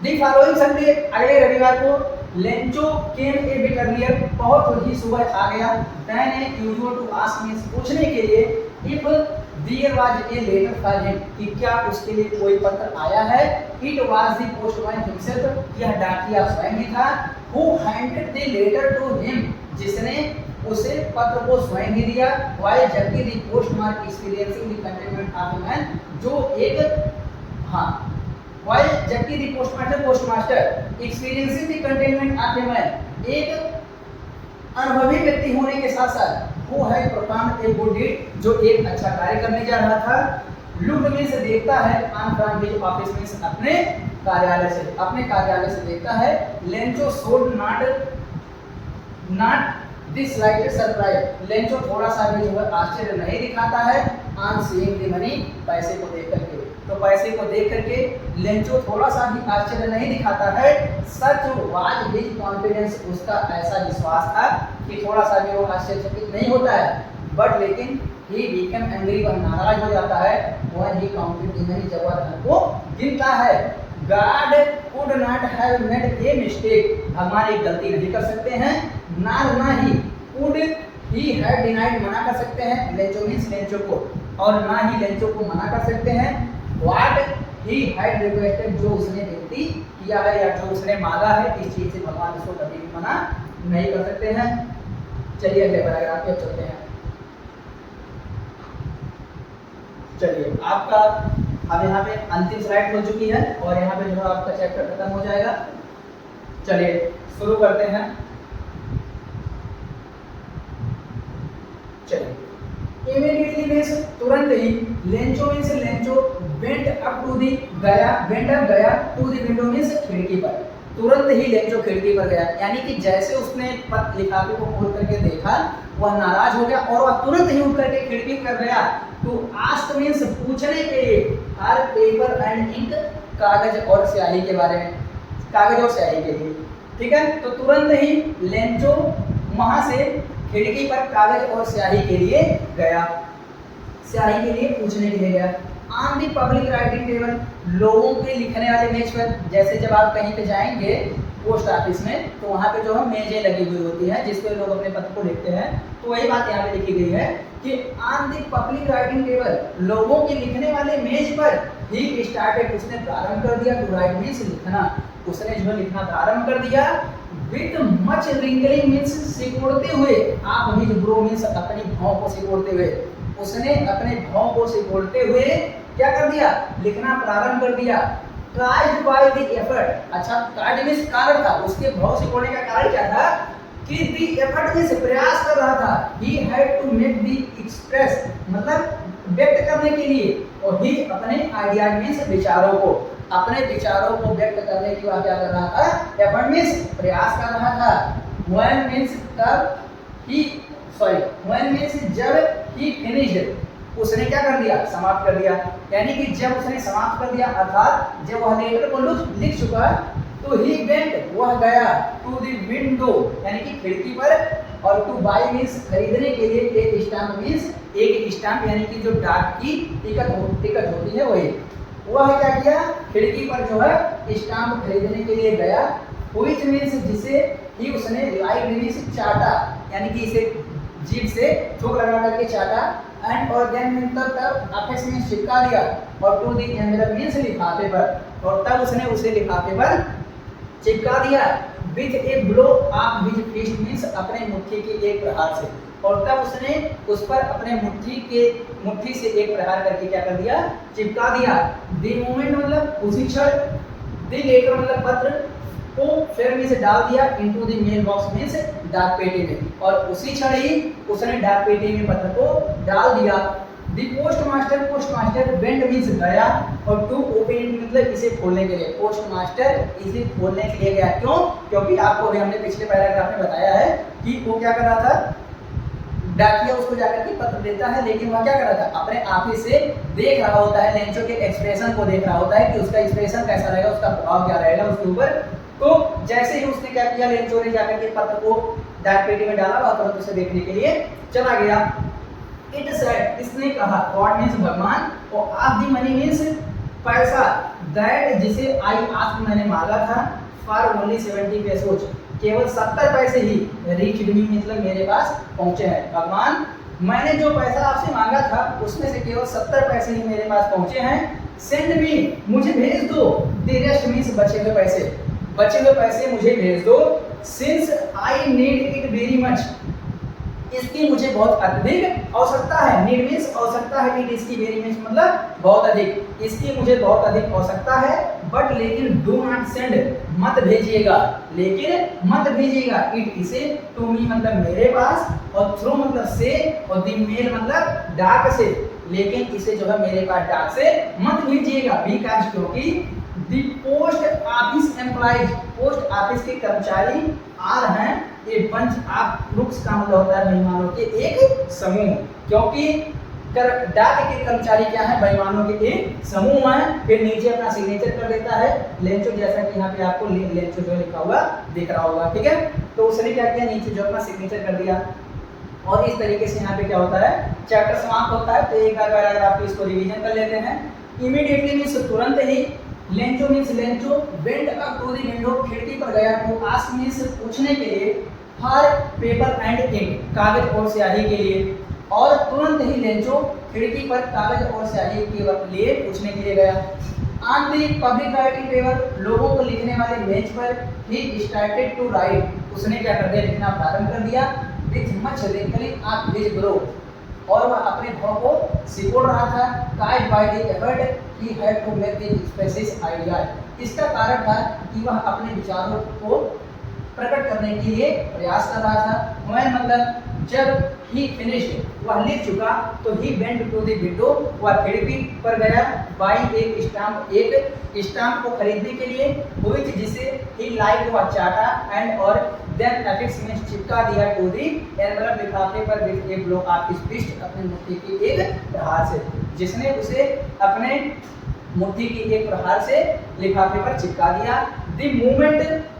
दी फॉलोइंग संडे, अगले रविवार को Lencho came a bit earlier, बहुत ही सुबह आ गया। Then a usual to ask means पूछने के लिए, if there was a letter for him, कि क्या उसके लिए कोई पत्र आया है। It was the postman himself, यह डाकिया स्वयं ही था। Who handed the letter to him, जिसने उसे पत्र को स्वयं ही दिया। वाई जबकि the postmark experiencing the containment of a man, जो एक वाई जबकि the postmaster experiencing the containment of a man, एक अनुभवी व्यक्ति होने के साथ साथ वो है परफॉर्म ए गुड डीड, जो एक अच्छा कार्य करने जा रहा था। लुक्ड मीन्स देखता है, on from his office means अपने कार्यालय से देखता है। Lencho showed not this slightest surprise, Lencho थोड़ा सा भी जो है आश्चर्य नहीं दिखाता है ऑन सीइंग द मनी, पैसे को देख करके। तो पैसे को देख करके लेंचो थोड़ा सा भी आश्चर्य नहीं दिखाता है। सच वाज हिज कॉन्फिडेंस, उसका ऐसा विश्वास था कि थोड़ा सा भी वो आश्चर्यचकित नहीं होता है। बट लेकिन ही बिकम एंग्री, वह नाराज हो जाता है। वह ही काउंटेड द मनी, जब वह धन को गिनता है। God could not have made a mistake, भगवान एक गलती नहीं कर सकते हैं। ना ही could he had denied, मना कर सकते हैं लेंचो मीन्स लेंचो को, और ना ही लेंचो को मना कर सकते हैं। What he had requested, जो उसने विनती किया है या जो उसने मांगा है, इस चीज से भगवान उसको कभी भी मना नहीं कर सकते हैं। चलिए अगले पैराग्राफ पे चलते हैं। चलिए आपका अब यहाँ पे अंतिम स्लाइड हो चुकी है और यहाँ पे जो है आपका चैप्टर खत्म हो जाएगा। चलिए शुरू करते हैं। चलिए इमीडिएटली मींस तुरंत ही, Lencho means Lencho went up to the, गया टू दी विंडो मींस खिड़की पर। तुरंत ही लेंचो खिड़की पर गया, यानी कि जैसे उसने पत्र लिफाफे को खोल करके देखा, वह नाराज हो गया और वह तुरंत ही उठ करके खिड़की पर गया। टू आस्क मींस पूछने के लिए, हर पेपर एंड इंक, कागज और स्याही के बारे में, कागज और स्याही के लिए, ठीक है। तो तुरंत ही लेंचो वहां से खिड़की पर कागज और स्याही के लिए गया, स्याही के लिए पूछने के लिए गया। On the public writing table, लोगों के लिखने वाले मेज पर, जैसे जब आप कहीं पे जाएंगे पोस्ट ऑफिस में तो वहाँ पे जो है मेजें लगी हुई होती हैं जिस पे लोग अपने पत्र को लिखते हैं, तो वही बात यहाँ पे लिखी गई है कि on the public writing table, लोगों के लिखने वाले मेज पर ही स्टार्टेड, उसने प्रारंभ कर दिया, टू राइट मीन्स लिखना, उसने जो लिखना प्रारंभ कर दिया। विथ मच रिंगलिंग मीन्स सिकोड़ते हुए, आप वही जो ब्रो मीन्स अपनी भाव को सिकोड़ते हुए, उसने अपने भाव को सिकोड़ते हुए क्या कर दिया, लिखना प्रारंभ कर दिया। ट्राइड बाय द एफर्ट, अच्छा ट्राइड मींस कारण था, उसके भाव सिकोड़ने का कारण क्या था कि द एफर्ट मींस प्रयास कर रहा था। He had to make the express, मतलब व्यक्त करने के लिए, और ही अपने आइडिया मींस विचारों को, अपने विचारों को व्यक्त करने की वह क्या कर रहा था, एफर्ट मींस प्रयास कर रहा था। व्हेन मींस तब, ही व्हेन मींस जब ही फिनिश्ड, उसने क्या कर दिया, समाप्त कर दिया, यानी कि जब उसने समाप्त कर दिया अर्थात जब वह लेटर को लिख चुका तो ही वेंट, वह गया, टू द विंडो यानी कि खिड़की पर, और टू बाय मींस खरीदने के लिए, एक स्टैम्प मींस एक स्टैम्प यानी कि जो डाक की टिकट होती है वही, वह क्या किया, खिड़की पर जो है स्टैम्प खरीदने के लिए गया। व्हिच मींस जिसे ही उसने लाइक मींस चाटा, यानी कि इसे जीभ से थूक लगा करके चाटा, एंड और देन तब अफेक्स में चिपका दिया, और टू दी एनवेलप मींस लिफाफे पर, और तब उसने उसे लिफाफे पर चिपका दिया। With a blow of his fist means अपने मुट्ठी के एक प्रहार से, और तब उसने उस पर अपने मुट्ठी से एक प्रहार करके क्या कर दिया, चिपका दिया। द मोमेंट मतलब उसी क्षण, द लेटर मतलब पत्र को फिर में से डाल दिया into the mail box means डाक पेटी में, और उसी क्षण ही उसने डाक पेटी में पत्र को डाल दिया। द पोस्टमास्टर वेंट मींस गया, और टू ओपन इट मतलब इसे खोलने के लिए, पोस्टमास्टर इसे खोलने के लिए गया। क्यों, क्योंकि आपको अभी हमने पिछले पैराग्राफ में बताया है कि वो क्या कर रहा था, डाकिया उसको जाकर के पत्र देता है, लेकिन वह क्या कर रहा था, अपने ऑफिस से देख रहा होता है, लेंचो के एक्सप्रेशन को देख रहा होता है कि उसका एक्सप्रेशन कैसा रहेगा, उसका प्रभाव क्या रहेगा उसके ऊपर। तो जैसे ही उसने क्या किया, लेंचो ने जाकर के पत्र को डाक पेटी में डाला, वह तुरंत उसे देखने के लिए चला गया। इट सेड, इसने कहा, गॉड मींस भगवान, और ऑफ द मनी मींस पैसा, दैट जिसे आई आस्क मैंने मांगा था, फॉर ओनली 70 पैसोज, केवल 70 पैसे ही, रीच्ड मी मतलब मेरे पास पहुंचे हैं। भगवान मैंने जो पैसा आपसे मांगा था उसमें से केवल 70 पैसे ही मेरे पास पहुंचे हैं। सेंड मी, मुझे भेज दो, द रेस्ट मींस बचे हुए पैसे मुझे भेज दो। Since I need it very much, इसकी मुझे बहुत अधिक आवश्यकता है। नीड मींस आवश्यकता है, इट इसकी वेरी मींस मतलब बहुत अधिक, इसकी मुझे बहुत अधिक आवश्यकता है। बट लेकिन डू नॉट सेंड, मत भेजिएगा, लेकिन मत भेजिएगा, इट इसे, टू मी मतलब मेरे पास, और थ्रू मतलब से, और दी मेल मतलब डाक से, लेकिन इसे जो है मेरे पास डाक से मत भेजिएगा, बिकॉज क्योंकि the post office employees, post office के कर्मचारी आर हैं ए बंच ऑफ क्रूक्स, का मतलब होता है बेईमानों के एक समूह, क्योंकि डाक के कर्मचारी क्या है, बेईमानों के एक समूह है। फिर नीचे अपना सिग्नेचर कर देता है लेंचो, जैसा कि यहाँ पे आपको लेंचो जो लिखा हुआ दिख रहा होगा, ठीक है। तो उसने क्या किया, नीचे जो अपना सिग्नेचर कर दिया और इस तरीके से यहाँ पे क्या होता है, चैप्टर समाप्त होता है। तो एक बार अगर आप इसको रिवीजन कर लेते हैं, इमीडिएटली मीन्स तुरंत ही, Lencho means Lencho went up to the window, खिड़की पर गया, टू आस्क मीन्स पूछने के लिए, फॉर पेपर एंड इंक, कागज और स्याही के लिए, और तुरंत ही लेंचो खिड़की पर कागज और स्याही के लिए पूछने के लिए गया। On the public writing table, लोगों को लिखने वाले बेंच पर, ही स्टार्टेड टू राइट, उसने क्या कर दिया, लिखना प्रारंभ कर दिया। With much wrinkling of his brow, और वह अपने भाव को सिकोड़ रहा था। Caused by the effort he had to make the species idea, इसका कारण था कि वह अपने विचारों को प्रकट करने के लिए प्रयास कर रहा था। वह मतलब जब ही फिनिश्ड, वह लिख चुका, तो he went to the window, वह खिड़की पर गया, बाई एक स्टाम्प, एक स्टाम्प को खरीदने के लिए, व्हिच जिसे ही लाइक, वह चाटा, एंड और देन एफिक्स में चिपका दिया टू दी एनवलप, लिफाफे पर with a blow of his fist, अपने मुट्ठी की एक प्रहार से, जिसने उसे अपने मुट्ठी की एक प्रहार से लिफाफे पर चिपका दिया। The moment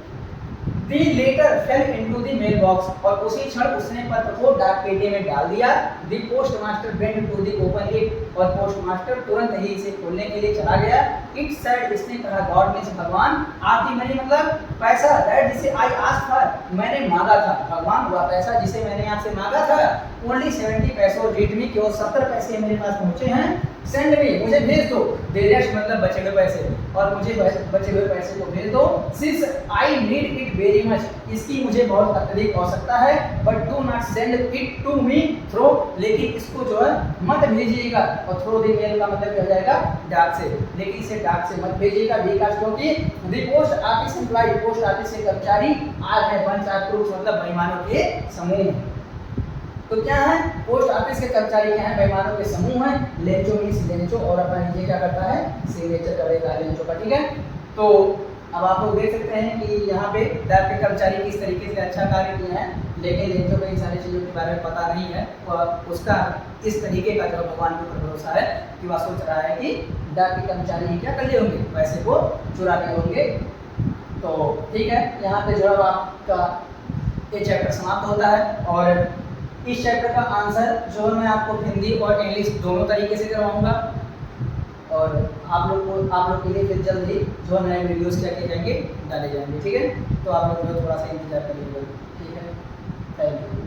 the letter fell into the mail box, और उसी क्षण उसने पत्र को डाक पेटी में डाल दिया। The postmaster went to the open it, और पोस्ट मास्टर तुरंत ही इसे खोलने के लिए चला गया। इट सेड, इसने कहा, गॉड मीन्स भगवान, आप दी मनी मतलब पैसा, दैट जिसे आई आस्क्ड फॉर, मैंने मांगा था, भगवान वह पैसा जिसे मैंने आपसे मांगा था। ओनली 70 पैसे रीड मी, केवल 70 पैसे मेरे पास पहुंचे हैं। सेंड मी, मुझे भेज दो, दे रेस्ट मतलब बचे हुए पैसे, और मुझे बचे हुए पैसे को भेज दो। Since I need it very much, इसकी मुझे बहुत अत्यधिक आवश्यकता है। But do not send it to me through, लेकिन इसको जो है मत भेजिएगा, और थ्रो द मेल का मतलब क्या हो जाएगा, डाक से, लेकिन इसे डाक से मत भेजिएगा, बिकॉज़ क्योंकि the post office employ, post office के कर्मचारी आर है बंच ऑफ क्रूक्स, मतलब बेईमानों के समूह। तो क्या है, पोस्ट ऑफिस के कर्मचारी क्या है, बेईमानों के समूह है। लेंचो मीन्स लेंचो, और अपना नीचे क्या करता है, सिग्नेचर कर देता है लेंचो का, ठीक है। तो अब आप लोग देख सकते हैं कि यहाँ पे डाक के कर्मचारी किस तरीके से अच्छा कार्य किए हैं, लेकिन लेंचो को इन सारी चीज़ों के बारे में पता नहीं है, और उसका इस तरीके का जो भगवान के ऊपर भरोसा है कि वह सोच रहा है कि डाक के कर्मचारी ही क्या कर लिए होंगे, पैसे को चुरा लिए होंगे। तो ठीक है, यहाँ पे जो है आपका ये चैप्टर समाप्त होता है, और इस चैप्टर का आंसर जो है मैं आपको हिंदी और इंग्लिश दोनों तरीके से करवाऊंगा, और आप लोग के लिए फिर जल्द ही जो नए वीडियोस क्या किए जाएंगे, डाले जाएंगे, ठीक है। तो आप लोग जो थोड़ा सा इंतजार करिएगा, ठीक है। Thank you.